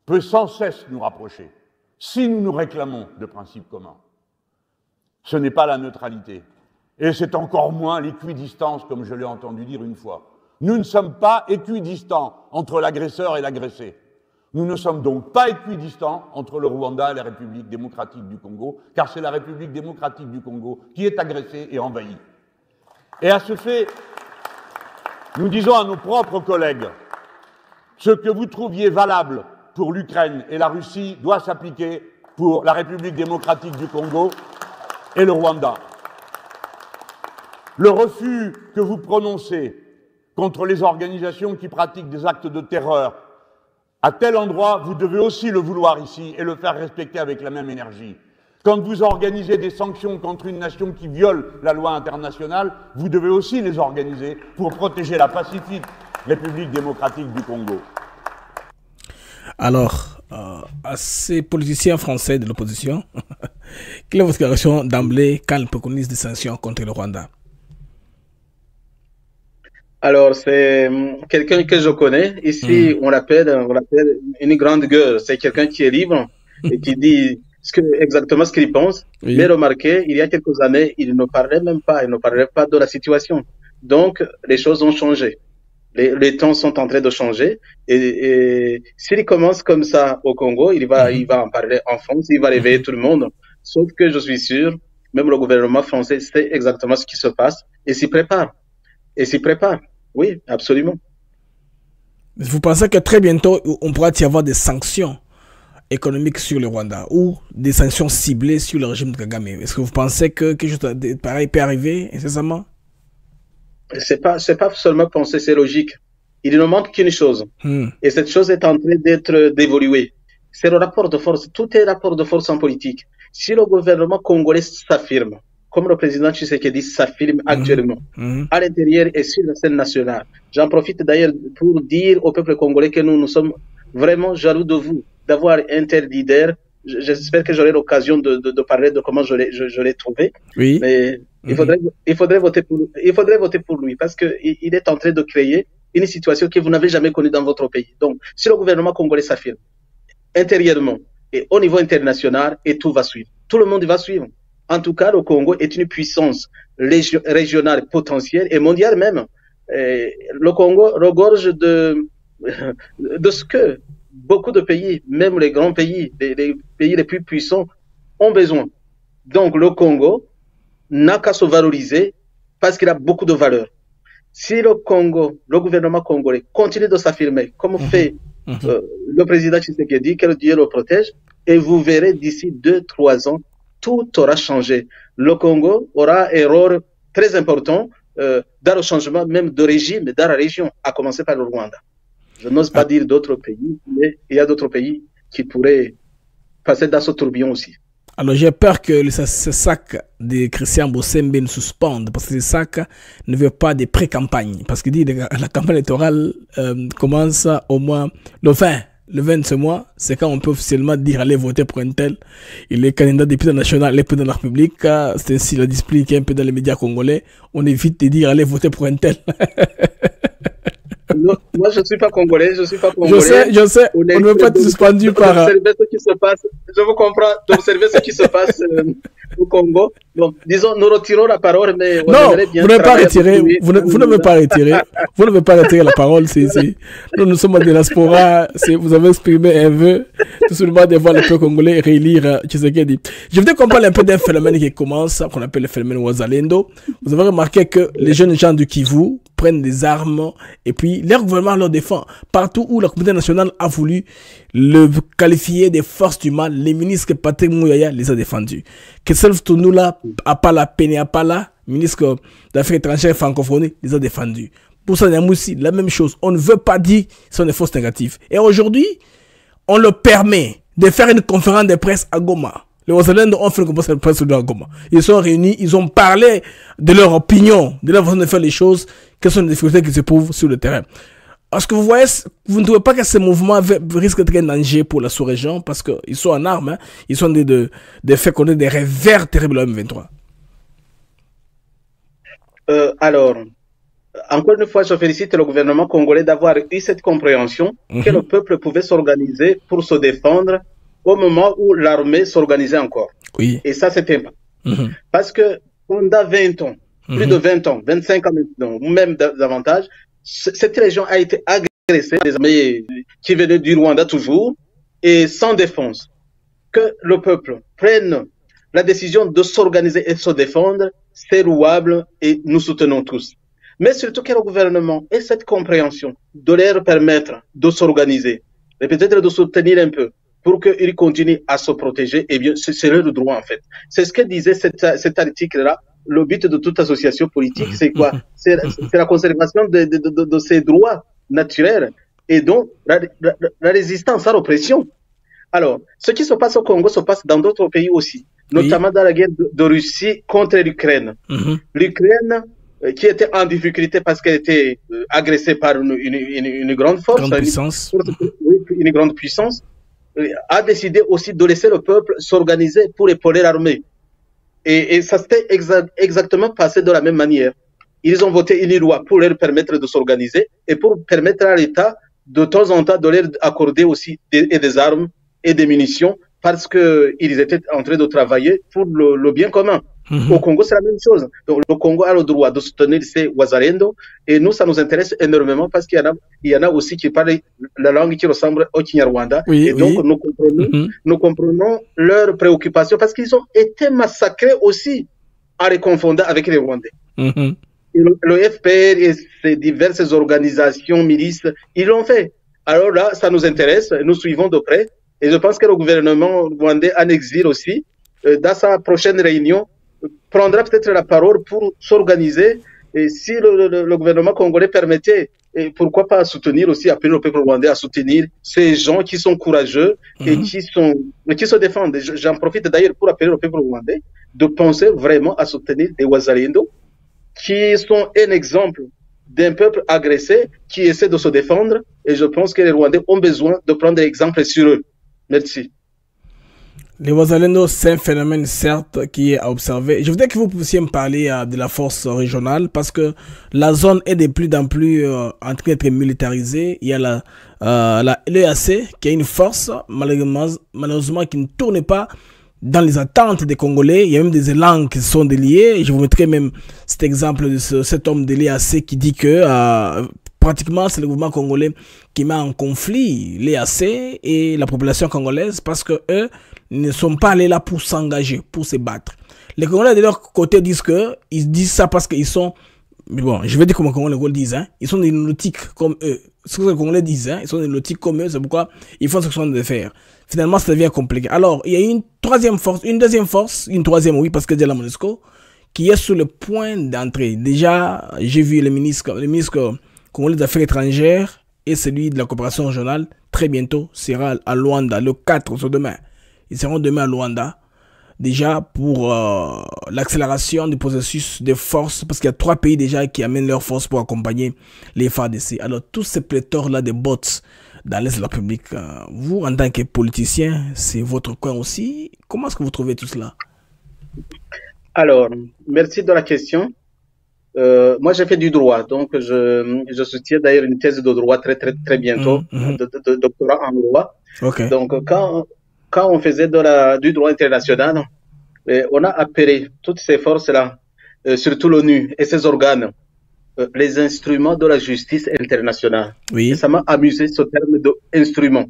peut sans cesse nous rapprocher, si nous nous réclamons de principes communs. Ce n'est pas la neutralité. Et c'est encore moins l'équidistance, comme je l'ai entendu dire une fois. Nous ne sommes pas équidistants entre l'agresseur et l'agressé. Nous ne sommes donc pas équidistants entre le Rwanda et la République démocratique du Congo, car c'est la République démocratique du Congo qui est agressée et envahie. Et à ce fait, nous disons à nos propres collègues, ce que vous trouviez valable pour l'Ukraine et la Russie doit s'appliquer pour la République démocratique du Congo et le Rwanda. Le refus que vous prononcez contre les organisations qui pratiquent des actes de terreur, à tel endroit, vous devez aussi le vouloir ici et le faire respecter avec la même énergie. Quand vous organisez des sanctions contre une nation qui viole la loi internationale, vous devez aussi les organiser pour protéger la pacifique République démocratique du Congo. Alors, à ces politiciens français de l'opposition, quelle est votre réaction d'emblée quand ils préconisent des sanctions contre le Rwanda? Alors, c'est quelqu'un que je connais. Ici, on l'appelle une grande gueule. C'est quelqu'un qui est libre et qui dit exactement ce qu'il pense. Oui. Mais remarquez, il y a quelques années, il ne parlait même pas, il ne parlait pas de la situation. Donc, les choses ont changé. Les temps sont en train de changer. Et s'il commence comme ça au Congo, il va en parler en France, il va réveiller tout le monde. Sauf que je suis sûr, même le gouvernement français sait exactement ce qui se passe et s'y prépare. Oui, absolument. Vous pensez que très bientôt, on pourra y avoir des sanctions économiques sur le Rwanda ou des sanctions ciblées sur le régime de Kagame? Est-ce que vous pensez que quelque chose de pareil peut arriver incessamment? C'est pas seulement penser, c'est logique. Il ne manque qu'une chose. Et cette chose est en train d'évoluer. C'est le rapport de force. Tout est rapport de force en politique. Si le gouvernement congolais s'affirme, comme le président Tshisekedi s'affirme actuellement, à l'intérieur et sur la scène nationale. J'en profite d'ailleurs pour dire au peuple congolais que nous sommes vraiment jaloux de vous, d'avoir un tel leader. J'espère que j'aurai l'occasion de parler de comment je l'ai trouvé. Oui. Mais il faudrait voter pour lui parce qu'il est en train de créer une situation que vous n'avez jamais connue dans votre pays. Donc, si le gouvernement congolais s'affirme intérieurement et au niveau international, et tout va suivre. Tout le monde va suivre. En tout cas, le Congo est une puissance régionale potentielle et mondiale même. Le Congo regorge de ce que beaucoup de pays, même les grands pays, les pays les plus puissants, ont besoin. Donc, le Congo n'a qu'à se valoriser parce qu'il a beaucoup de valeurs. Si le Congo, le gouvernement congolais continue de s'affirmer, comme fait le président Tshisekedi, que Dieu le protège, et vous verrez d'ici 2-3 ans, tout aura changé. Le Congo aura un rôle très important dans le changement même de régime dans la région, à commencer par le Rwanda. Je n'ose pas dire d'autres pays, mais il y a d'autres pays qui pourraient passer dans ce tourbillon aussi. Alors j'ai peur que ce sac de Christian Bossembe ne suspende, parce que ce sac ne veut pas de pré-campagne. Parce qu'il dit que la campagne électorale commence au moins le 20. Le 20 de ce mois, c'est quand on peut officiellement dire allez voter pour un tel. Il est candidat député national, il est président de la République. C'est ainsi le display qui est un peu dans les médias congolais. On évite de dire allez voter pour un tel. Non, moi, je ne suis pas congolais, je sais. Je sais, on ne veut pas être suspendu par... D'observer ce qui se passe, je vous comprends, d'observer ce qui se passe au Congo. Donc, disons, nous retirons la parole, mais... Non, vous ne pas retirer, vous ne pouvez pas retirer, vous ne pouvez pas retirer la parole, nous sommes en diaspora, vous avez exprimé un vœu, tout simplement de voir le peuple congolais réélire Tshisekedi. Je voudrais qu'on parle un peu d'un phénomène qui commence, qu'on appelle le phénomène Wazalendo. Vous avez remarqué que les jeunes gens du Kivu prennent des armes et puis leur gouvernement leur défend. Partout où la communauté nationale a voulu le qualifier des forces du mal, les ministres Patrick Mouyaya les a défendus. Que Self Tounoula, Apala, Pene Apala, ministre d'Affaires étrangères et francophonie, les a défendus. Pour ça, aussi, la même chose. On ne veut pas dire que ce sont des forces négatives. Et aujourd'hui, on leur permet de faire une conférence de presse à Goma. Les Wazalendo ont fait une conférence de presse à Goma. Ils sont réunis, ils ont parlé de leur opinion, de leur façon de faire les choses, quelles sont les difficultés qui se trouvent sur le terrain. Est-ce que vous voyez, vous ne trouvez pas que ces mouvements risquent d'être un danger pour la sous-région parce qu'ils sont en armes, hein, ils sont des faits connaître des revers terribles au M23. Alors, encore une fois, je félicite le gouvernement congolais d'avoir eu cette compréhension que le peuple pouvait s'organiser pour se défendre au moment où l'armée s'organisait encore. Oui. Et ça, c'est important. Parce que pendant 20 ans, plus de 20 ans, 25 ans maintenant, ou même davantage, cette région a été agressée par des armées qui venaient du Rwanda toujours, et sans défense. Que le peuple prenne la décision de s'organiser et de se défendre, c'est louable et nous soutenons tous. Mais surtout que le gouvernement ait cette compréhension de leur permettre de s'organiser et peut-être de soutenir un peu pour qu'ils continuent à se protéger, eh bien, c'est leur droit en fait. C'est ce que disait cet article-là. Le but de toute association politique, c'est quoi? C'est la conservation de ses droits naturels et donc la résistance à l'oppression. Alors, ce qui se passe au Congo se passe dans d'autres pays aussi, notamment dans la guerre de Russie contre l'Ukraine. L'Ukraine, qui était en difficulté parce qu'elle était agressée par une grande force, une grande puissance, a décidé aussi de laisser le peuple s'organiser pour épauler l'armée. Et ça s'était exactement passé de la même manière. Ils ont voté une loi pour leur permettre de s'organiser et pour permettre à l'État de temps en temps de leur accorder aussi des armes et des munitions parce qu'ils étaient en train de travailler pour le bien commun. Au Congo, c'est la même chose. Donc, le Congo a le droit de soutenir ces Wazalendo et nous, ça nous intéresse énormément parce qu'il y en a aussi qui parlent la langue qui ressemble au Kinyarwanda. Et donc, nous comprenons leurs préoccupations parce qu'ils ont été massacrés aussi en les confondant avec les Rwandais. Et le FPR et ses diverses organisations, milices, ils l'ont fait. Alors là, ça nous intéresse, nous suivons de près. Et je pense que le gouvernement rwandais en exil aussi, dans sa prochaine réunion, prendra peut-être la parole pour s'organiser. Et si le gouvernement congolais permettait, et pourquoi pas soutenir aussi, appeler le peuple rwandais à soutenir ces gens qui sont courageux et qui se défendent. J'en profite d'ailleurs pour appeler le peuple rwandais de penser vraiment à soutenir des Wazalendo qui sont un exemple d'un peuple agressé qui essaie de se défendre. Et je pense que les Rwandais ont besoin de prendre exemple sur eux. Merci. Les Wazalendo, c'est un phénomène certes qui est à observer. Je voudrais que vous puissiez me parler de la force régionale parce que la zone est de plus en plus en train d'être militarisée. Il y a l'EAC qui a une force malheureusement qui ne tourne pas dans les attentes des Congolais. Il y a même des élans qui sont déliés. Je vous mettrai même cet exemple de cet homme de l'EAC qui dit que pratiquement c'est le gouvernement congolais qui met en conflit l'EAC et la population congolaise parce que eux ne sont pas allés là pour s'engager, pour se battre. Les Congolais de leur côté ils disent ça parce qu'ils sont, mais bon, je vais dire comme les Congolais le disent, hein, ils sont des nautiques comme eux. Ce que les Congolais disent, hein, ils sont des nautiques comme eux, c'est pourquoi ils font ce qu'ils sont de faire. Finalement, ça devient compliqué. Alors, il y a une troisième force, une deuxième force, une troisième, oui, parce que c'est la MONUSCO, qui est sur le point d'entrer. Déjà, j'ai vu le ministre congolais des Affaires étrangères et celui de la coopération régionale, très bientôt, sera à Luanda, le 4, c'est demain. Ils seront demain à Luanda, déjà pour l'accélération du processus de force, parce qu'il y a 3 pays déjà qui amènent leurs forces pour accompagner les FARDC. Alors, tous ces pléthores-là de bots dans l'Est de la République, vous, en tant que politicien, c'est votre coin aussi. Comment est-ce que vous trouvez tout cela? Alors, merci de la question. Moi, j'ai fait du droit, donc je soutiens d'ailleurs une thèse de droit très bientôt, de doctorat en droit. Okay. Donc, quand on faisait du droit international, on a appelé toutes ces forces-là, surtout l'ONU et ses organes, les instruments de la justice internationale. Oui. Et ça m'a amusé ce terme d'instrument.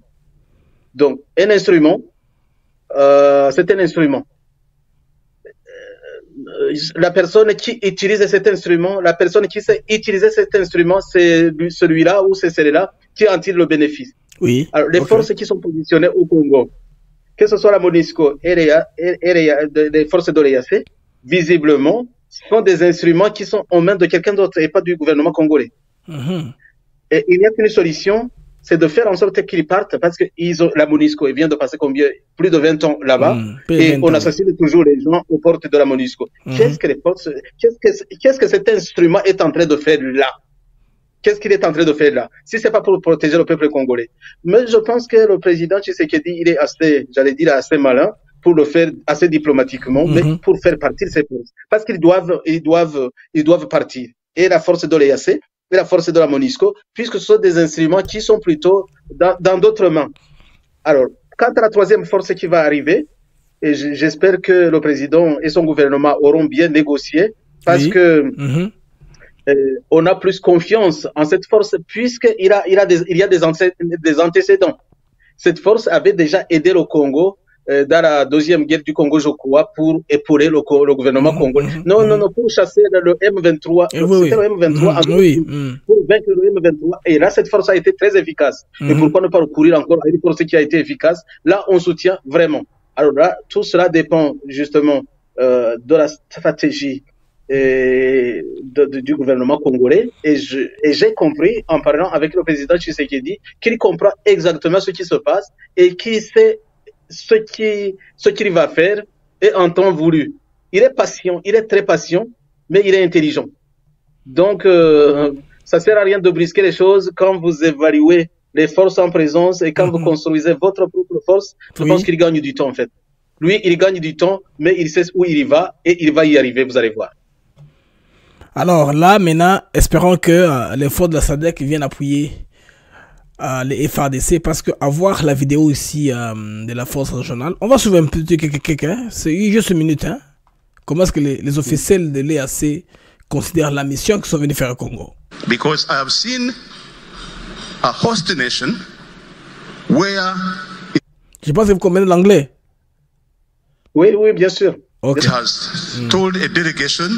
Donc, un instrument, c'est un instrument. La personne qui utilise cet instrument, la personne qui sait utiliser cet instrument, c'est celui-là ou c'est celle-là qui en tire le bénéfice. Oui. Alors, les forces qui sont positionnées au Congo, que ce soit la MONUSCO et les forces de l'EAC, visiblement, sont des instruments qui sont en main de quelqu'un d'autre et pas du gouvernement congolais. Et il n'y a qu'une solution, c'est de faire en sorte qu'ils partent parce que la MONUSCO vient de passer plus de 20 ans là-bas et on assassine toujours les gens aux portes de la MONUSCO. Qu'est-ce que cet instrument est en train de faire là? Qu'est-ce qu'il est en train de faire là? Si c'est pas pour protéger le peuple congolais. Mais je pense que le président Tshisekedi, il est assez malin pour le faire assez diplomatiquement, mais pour faire partir ses forces. Parce qu'ils doivent partir. Et la force de l'EAC, et la force de la MONUSCO, puisque ce sont des instruments qui sont plutôt dans d'autres mains. Alors, quant à la troisième force qui va arriver, et j'espère que le président et son gouvernement auront bien négocié, parce que on a plus confiance en cette force, puisqu'il y a des antécédents. Cette force avait déjà aidé le Congo dans la deuxième guerre du Congo, je crois, pour épauler le gouvernement congolais. Non, pour chasser le M23. C'était le M23 pour vaincre le M23. Et là, cette force a été très efficace. Et pourquoi ne pas recourir encore à une force qui a été efficace? Là, on soutient vraiment. Alors là, tout cela dépend justement de la stratégie du gouvernement congolais. Et j'ai compris, en parlant avec le président Tshisekedi, qu'il comprend exactement ce qui se passe et qu'il sait ce qu'il va faire et en temps voulu. Il est patient, il est très patient, mais il est intelligent. Donc, ça sert à rien de brisquer les choses quand vous évaluez les forces en présence et quand vous construisez votre propre force. Je pense qu'il gagne du temps, en fait. Lui, il gagne du temps, mais il sait où il y va et il va y arriver, vous allez voir. Alors là, maintenant, espérons que les forces de la SADC viennent appuyer les FARDC, parce que avoir la vidéo ici de la force régionale, on va suivre un petit quelqu'un, c'est juste une minute, hein. Comment est-ce que les officiels de l'EAC considèrent la mission qu'ils sont venus faire au Congo? Because I have seen a host nation where... Je pense que vous comprenez l'anglais. Oui, bien sûr. Okay. It has told a delegation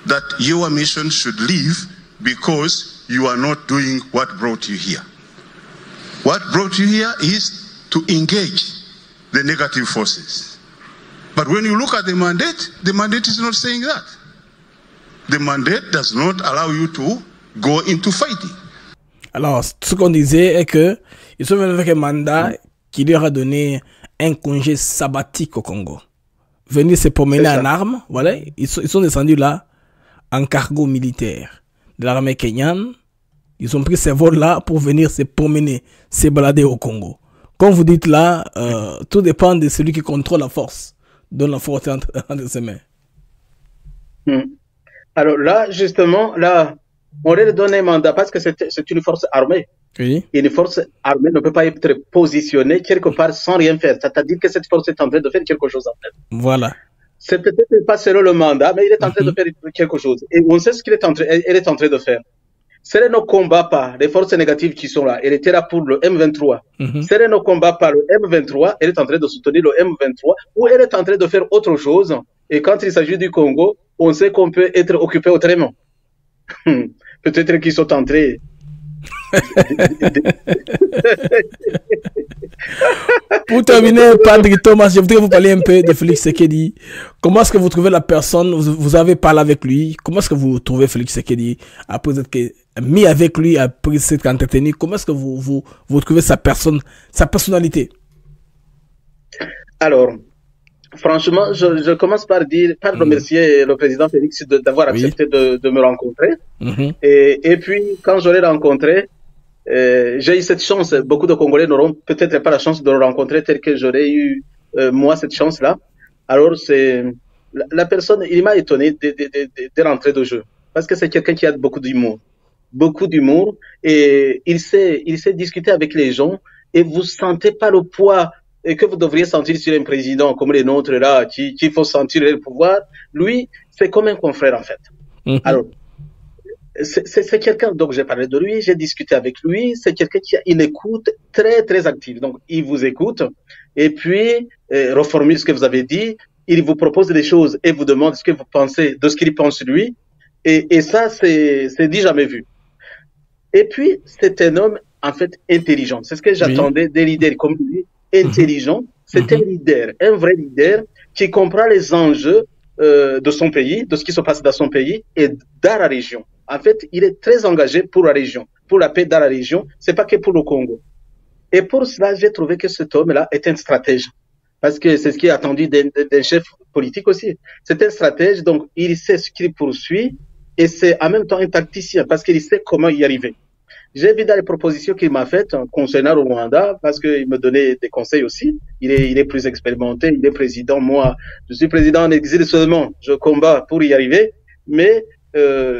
that your mission should leave because you are not doing what brought you here. What brought you here is to engage the negative forces. But when you look at the mandate is not saying that. The mandate does not allow you to go into fighting. Alors, ce qu'on disait est que ils sont venus avec un mandat qui leur a donné un congé sabbatique au Congo. Venir se promener en armes, voilà. Ils sont descendus là en cargo militaire de l'armée kenyane. Ils ont pris ces vols-là pour venir se promener, se balader au Congo. Comme vous dites là, tout dépend de celui qui contrôle la force, donne la force entre ses mains. Alors là, justement, là, on leur donne un mandat parce que c'est une force armée. Oui. Et une force armée ne peut pas être positionnée quelque part sans rien faire. C'est-à-dire que cette force est en train de faire quelque chose en fait. Voilà. C'est peut-être pas selon le mandat, mais il est en train de faire quelque chose. Et on sait ce qu'elle est en train de faire. Ce ne combat pas les forces négatives qui sont là. Elle était là pour le M23. Ce ne combat pas le M23. Elle est en train de soutenir le M23 ou elle est en train de faire autre chose. Et quand il s'agit du Congo, on sait qu'on peut être occupé autrement. Peut-être qu'ils sont entrés. Pour terminer, Padre Thomas, je voudrais vous parler un peu de Félix Tshisekedi. Comment est-ce que vous trouvez la personne? Vous avez parlé avec lui. Comment est-ce que vous trouvez Félix Tshisekedi après être mis avec lui, après s'être entretenu? Comment est-ce que vous trouvez sa personne, sa personnalité? Alors, franchement, je commence par remercier le président Félix d'avoir accepté de me rencontrer. Et puis, quand je l'ai rencontré, j'ai eu cette chance. Beaucoup de Congolais n'auront peut-être pas la chance de le rencontrer tel que j'aurais eu, moi, cette chance-là. Alors, c'est la personne, il m'a étonné de l'entrée de jeu. Parce que c'est quelqu'un qui a beaucoup d'humour. Beaucoup d'humour. Et il sait discuter avec les gens. Et vous sentez pas le poids et que vous devriez sentir sur un président comme les nôtres là, qu'il faut sentir le pouvoir. Lui, c'est comme un confrère en fait. Alors, c'est quelqu'un, donc j'ai parlé de lui, j'ai discuté avec lui, c'est quelqu'un qui a une écoute très très active. Donc il vous écoute et puis reformule ce que vous avez dit, il vous propose des choses et vous demande ce que vous pensez de ce qu'il pense lui. Et ça, c'est dit jamais vu. Et puis, c'est un homme en fait intelligent. C'est ce que j'attendais des leaders comme lui. Intelligent, c'est un leader, un vrai leader qui comprend les enjeux de son pays, de ce qui se passe dans son pays et dans la région. En fait, il est très engagé pour la région, pour la paix dans la région. C'est pas que pour le Congo. Et pour cela, j'ai trouvé que cet homme-là est un stratège, parce que c'est ce qui est attendu d'un chef politique aussi. C'est un stratège, donc il sait ce qu'il poursuit et c'est en même temps un tacticien, parce qu'il sait comment y arriver. J'ai vu dans les propositions qu'il m'a faites concernant le Rwanda, parce qu'il me donnait des conseils aussi. Il est plus expérimenté, il est président. Moi, je suis président en exil seulement. Je combats pour y arriver. Mais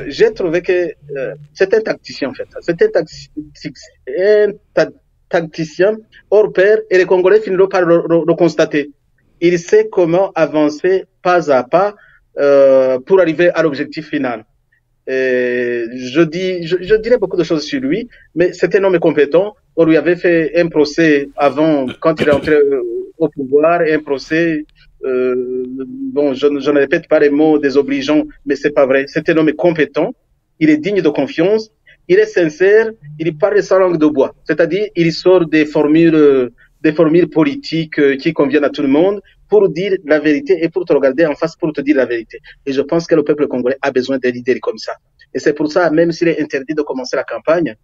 j'ai trouvé que c'est un tacticien, en fait. C'est un tacticien hors pair, et les Congolais finiront par le constater. Il sait comment avancer pas à pas pour arriver à l'objectif final. Je dirais beaucoup de choses sur lui, mais c'est un homme compétent. On lui avait fait un procès avant, quand il est entré au pouvoir, un procès, bon, je ne répète pas les mots désobligeants, mais c'est pas vrai. C'est un homme compétent, il est digne de confiance, il est sincère, il parle sans langue de bois. C'est-à-dire, il sort des formules politiques qui conviennent à tout le monde pour dire la vérité et pour te regarder en face pour te dire la vérité. Et je pense que le peuple congolais a besoin de leaders comme ça. Et c'est pour ça, même s'il est interdit de commencer la campagne,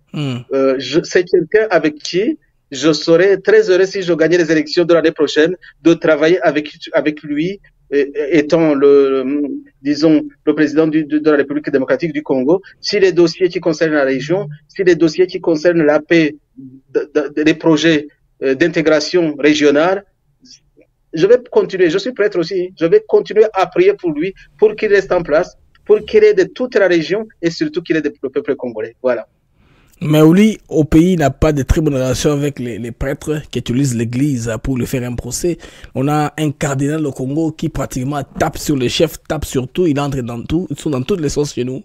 c'est quelqu'un avec qui je serais très heureux si je gagnais les élections de l'année prochaine, de travailler avec lui, étant disons, le président de la République démocratique du Congo, si les dossiers qui concernent la région, si les dossiers qui concernent la paix, les projets d'intégration régionale, je vais continuer, je suis prêtre aussi, je vais continuer à prier pour lui, pour qu'il reste en place, pour qu'il aide toute la région et surtout qu'il aide le peuple congolais. Voilà. Mais lui, au pays, n'a pas de très bonne relation avec les prêtres qui utilisent l'église pour lui faire un procès. On a un cardinal au Congo qui pratiquement tape sur les chefs, tape sur tout, il entre dans tout, ils sont dans toutes les sauces chez nous.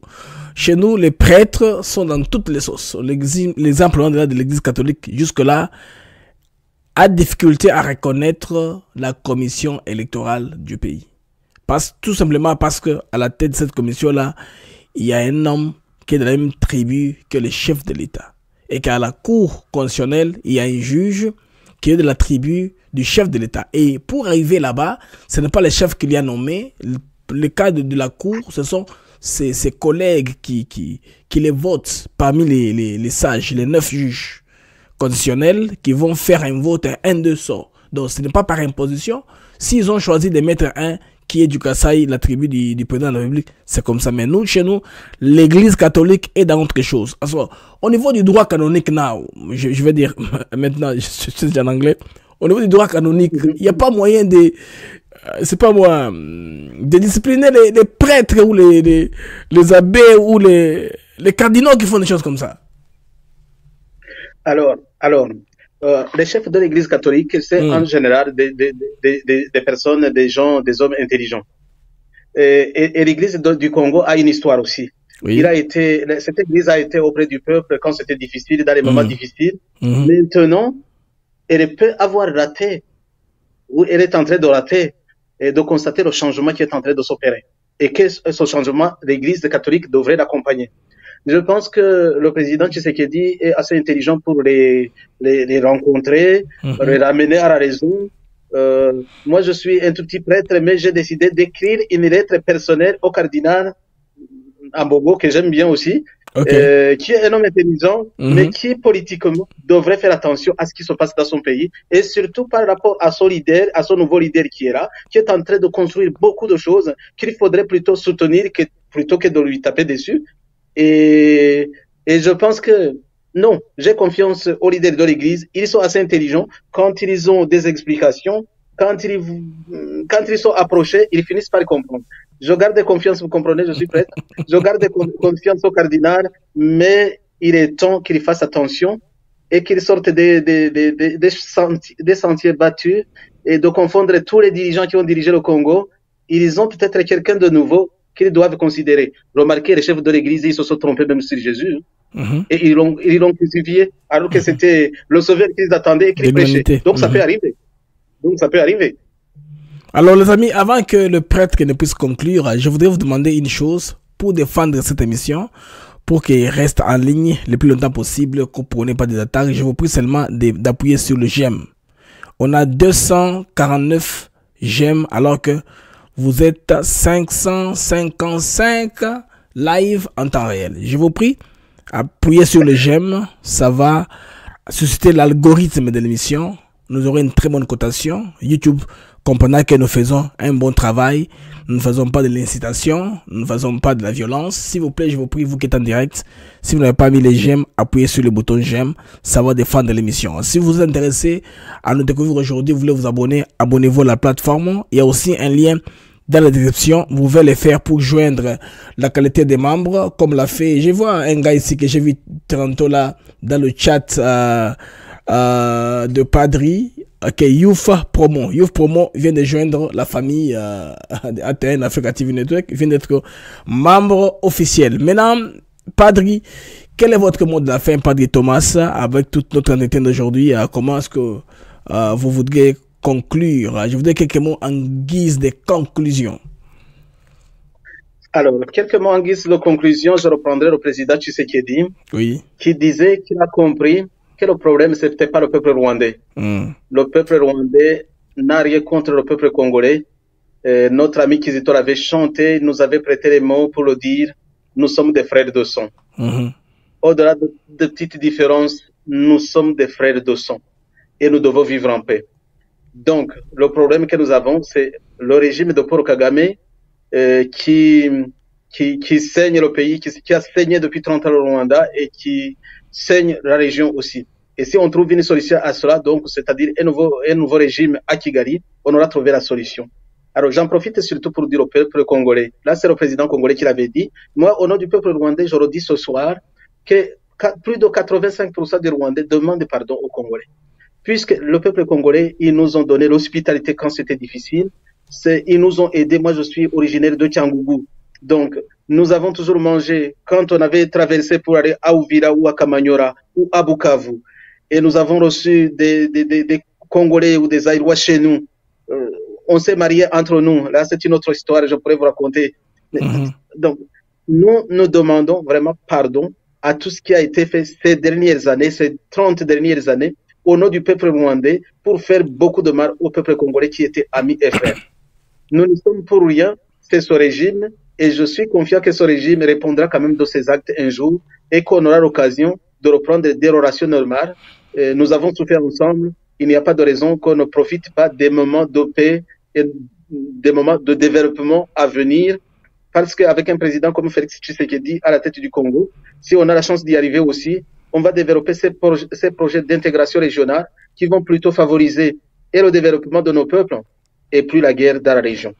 Chez nous, les prêtres sont dans toutes les sauces. L'exemple de l'église catholique, jusque-là, a difficulté à reconnaître la commission électorale du pays. Tout simplement parce que à la tête de cette commission-là, il y a un homme qui est de la même tribu que le chef de l'État. Et qu'à la cour constitutionnelle, il y a un juge qui est de la tribu du chef de l'État. Et pour arriver là-bas, ce n'est pas le chef qui l'y a nommé. Le cas de la cour, ce sont ses collègues qui les votent parmi les sages, les 9 juges constitutionnels qui vont faire un vote, un de sort. Donc ce n'est pas par imposition. S'ils ont choisi de mettre un qui est du Kasaï, la tribu du président de la République, c'est comme ça. Mais nous, chez nous, l'église catholique est dans autre chose. Alors, au niveau du droit canonique, now, je vais dire maintenant, je suis en anglais, au niveau du droit canonique, il n'y a pas moyen de, c'est pas moi, de discipliner les prêtres ou les abbés ou les cardinaux qui font des choses comme ça. Alors, les chefs de l'Église catholique, c'est en général des personnes, des gens, des hommes intelligents. Et l'Église du Congo a une histoire aussi. Oui. Cette Église a été auprès du peuple quand c'était difficile, dans les moments difficiles. Maintenant, elle peut avoir raté, ou elle est en train de rater, et de constater le changement qui est en train de s'opérer. Et que ce changement, l'Église catholique devrait l'accompagner. Je pense que le président Tshisekedi est assez intelligent pour les rencontrer, les ramener à la raison. Moi, je suis un tout petit prêtre, mais j'ai décidé d'écrire une lettre personnelle au cardinal Ambogo, que j'aime bien aussi, qui est un homme intelligent, mais qui politiquement devrait faire attention à ce qui se passe dans son pays, et surtout par rapport à son leader, à son nouveau leader qui est là, qui est en train de construire beaucoup de choses qu'il faudrait plutôt soutenir plutôt que de lui taper dessus. Et je pense que non, j'ai confiance aux leaders de l'Église. Ils sont assez intelligents. Quand ils ont des explications, quand ils sont approchés, ils finissent par comprendre. Je garde confiance, vous comprenez, je suis prêtre. Je garde confiance au cardinal, mais il est temps qu'il fasse attention et qu'il sorte des sentiers battus et de confondre tous les dirigeants qui ont dirigé le Congo. Ils ont peut-être quelqu'un de nouveau qu'ils doivent considérer. Remarquez, les chefs de l'Église, ils se sont trompés même sur Jésus. Et ils l'ont crucifié, alors que c'était le sauveur qu'ils attendaient et qu'ils prêchaient. Donc ça peut arriver. Alors les amis, avant que le prêtre ne puisse conclure, je voudrais vous demander une chose pour défendre cette émission, pour qu'elle reste en ligne le plus longtemps possible, que vous n'ayez pas des attaques. Je vous prie seulement d'appuyer sur le j'aime. On a 249 j'aime alors que vous êtes 555 live en temps réel. Je vous prie, appuyez sur le j'aime. Ça va susciter l'algorithme de l'émission. Nous aurons une très bonne cotation. YouTube comprendra que nous faisons un bon travail. Nous ne faisons pas de l'incitation. Nous ne faisons pas de la violence. S'il vous plaît, je vous prie, vous qui êtes en direct, si vous n'avez pas mis les j'aime, appuyez sur le bouton j'aime. Ça va défendre l'émission. Si vous êtes intéressé à nous découvrir aujourd'hui, vous voulez vous abonner, abonnez-vous à la plateforme. Il y a aussi un lien dans la description. Vous pouvez le faire pour joindre la qualité des membres, comme l'a fait. Je vois un gars ici que j'ai vu tantôt là dans le chat de Padri. Ok, Youth Promo. Youth Promo vient de joindre la famille ATN Africa TV Network. Il vient d'être membre officiel. Maintenant, Padri, quel est votre mot de la fin, Padri Thomas, avec toute notre entretien d'aujourd'hui? Comment est-ce que vous voudriez conclure? Je voudrais quelques mots en guise de conclusion. Alors, quelques mots en guise de conclusion. Je reprendrai le président Tshisekedi, qui disait qu'il a compris que le problème, ce n'était pas le peuple rwandais. Le peuple rwandais n'a rien contre le peuple congolais. Notre ami Kizito avait chanté, nous avait prêté les mots pour le dire. Nous sommes des frères de sang. Au-delà de petites différences, nous sommes des frères de sang. Et nous devons vivre en paix. Donc, le problème que nous avons, c'est le régime de Paul Kagame qui saigne le pays, qui a saigné depuis 30 ans le Rwanda et qui saigne la région aussi. Et si on trouve une solution à cela, donc c'est-à-dire un nouveau régime à Kigali, on aura trouvé la solution. Alors j'en profite surtout pour dire au peuple congolais, là c'est le président congolais qui l'avait dit, moi au nom du peuple rwandais, je redis ce soir que plus de 85% des Rwandais demandent pardon aux Congolais. Puisque le peuple congolais, ils nous ont donné l'hospitalité quand c'était difficile, ils nous ont aidés, moi je suis originaire de Tchangougou. Donc, nous avons toujours mangé quand on avait traversé pour aller à Uvira ou à Kamanyora ou à Bukavu. Et nous avons reçu des Congolais ou des Aïrois chez nous. On s'est mariés entre nous. Là, c'est une autre histoire, je pourrais vous raconter. Donc, nous demandons vraiment pardon à tout ce qui a été fait ces dernières années, ces 30 dernières années, au nom du peuple rwandais, pour faire beaucoup de mal au peuple congolais qui était amis et frères. Nous ne sommes pour rien, c'est ce régime. Et je suis confiant que ce régime répondra quand même de ses actes un jour et qu'on aura l'occasion de reprendre des relations normales. Nous avons souffert ensemble. Il n'y a pas de raison qu'on ne profite pas des moments de paix et des moments de développement à venir, parce qu'avec un président comme Félix Tshisekedi à la tête du Congo, si on a la chance d'y arriver aussi, on va développer ces projets d'intégration régionale qui vont plutôt favoriser et le développement de nos peuples et plus la guerre dans la région.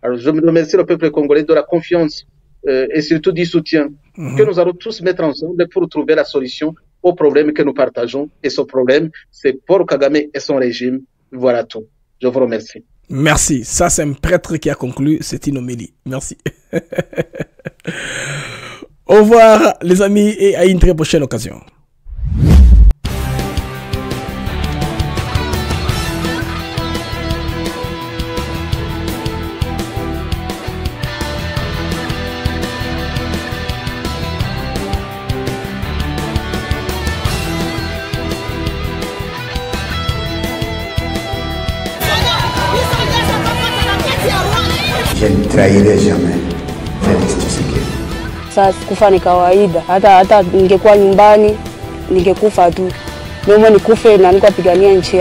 Alors, je me remercie le peuple congolais de la confiance et surtout du soutien que nous allons tous mettre ensemble pour trouver la solution aux problèmes que nous partageons. Et ce problème, c'est Paul Kagame et son régime. Voilà tout. Je vous remercie. Merci. Ça, c'est un prêtre qui a conclu cette homélie. Merci. Au revoir, les amis, et à une très prochaine occasion. Je ne trahirai jamais Félix Tshisekedi. Sasa kufa ni kawaida, hata ningekuwa nyumbani ningekufa tu. Mimi nikufe na niko pigania nchi.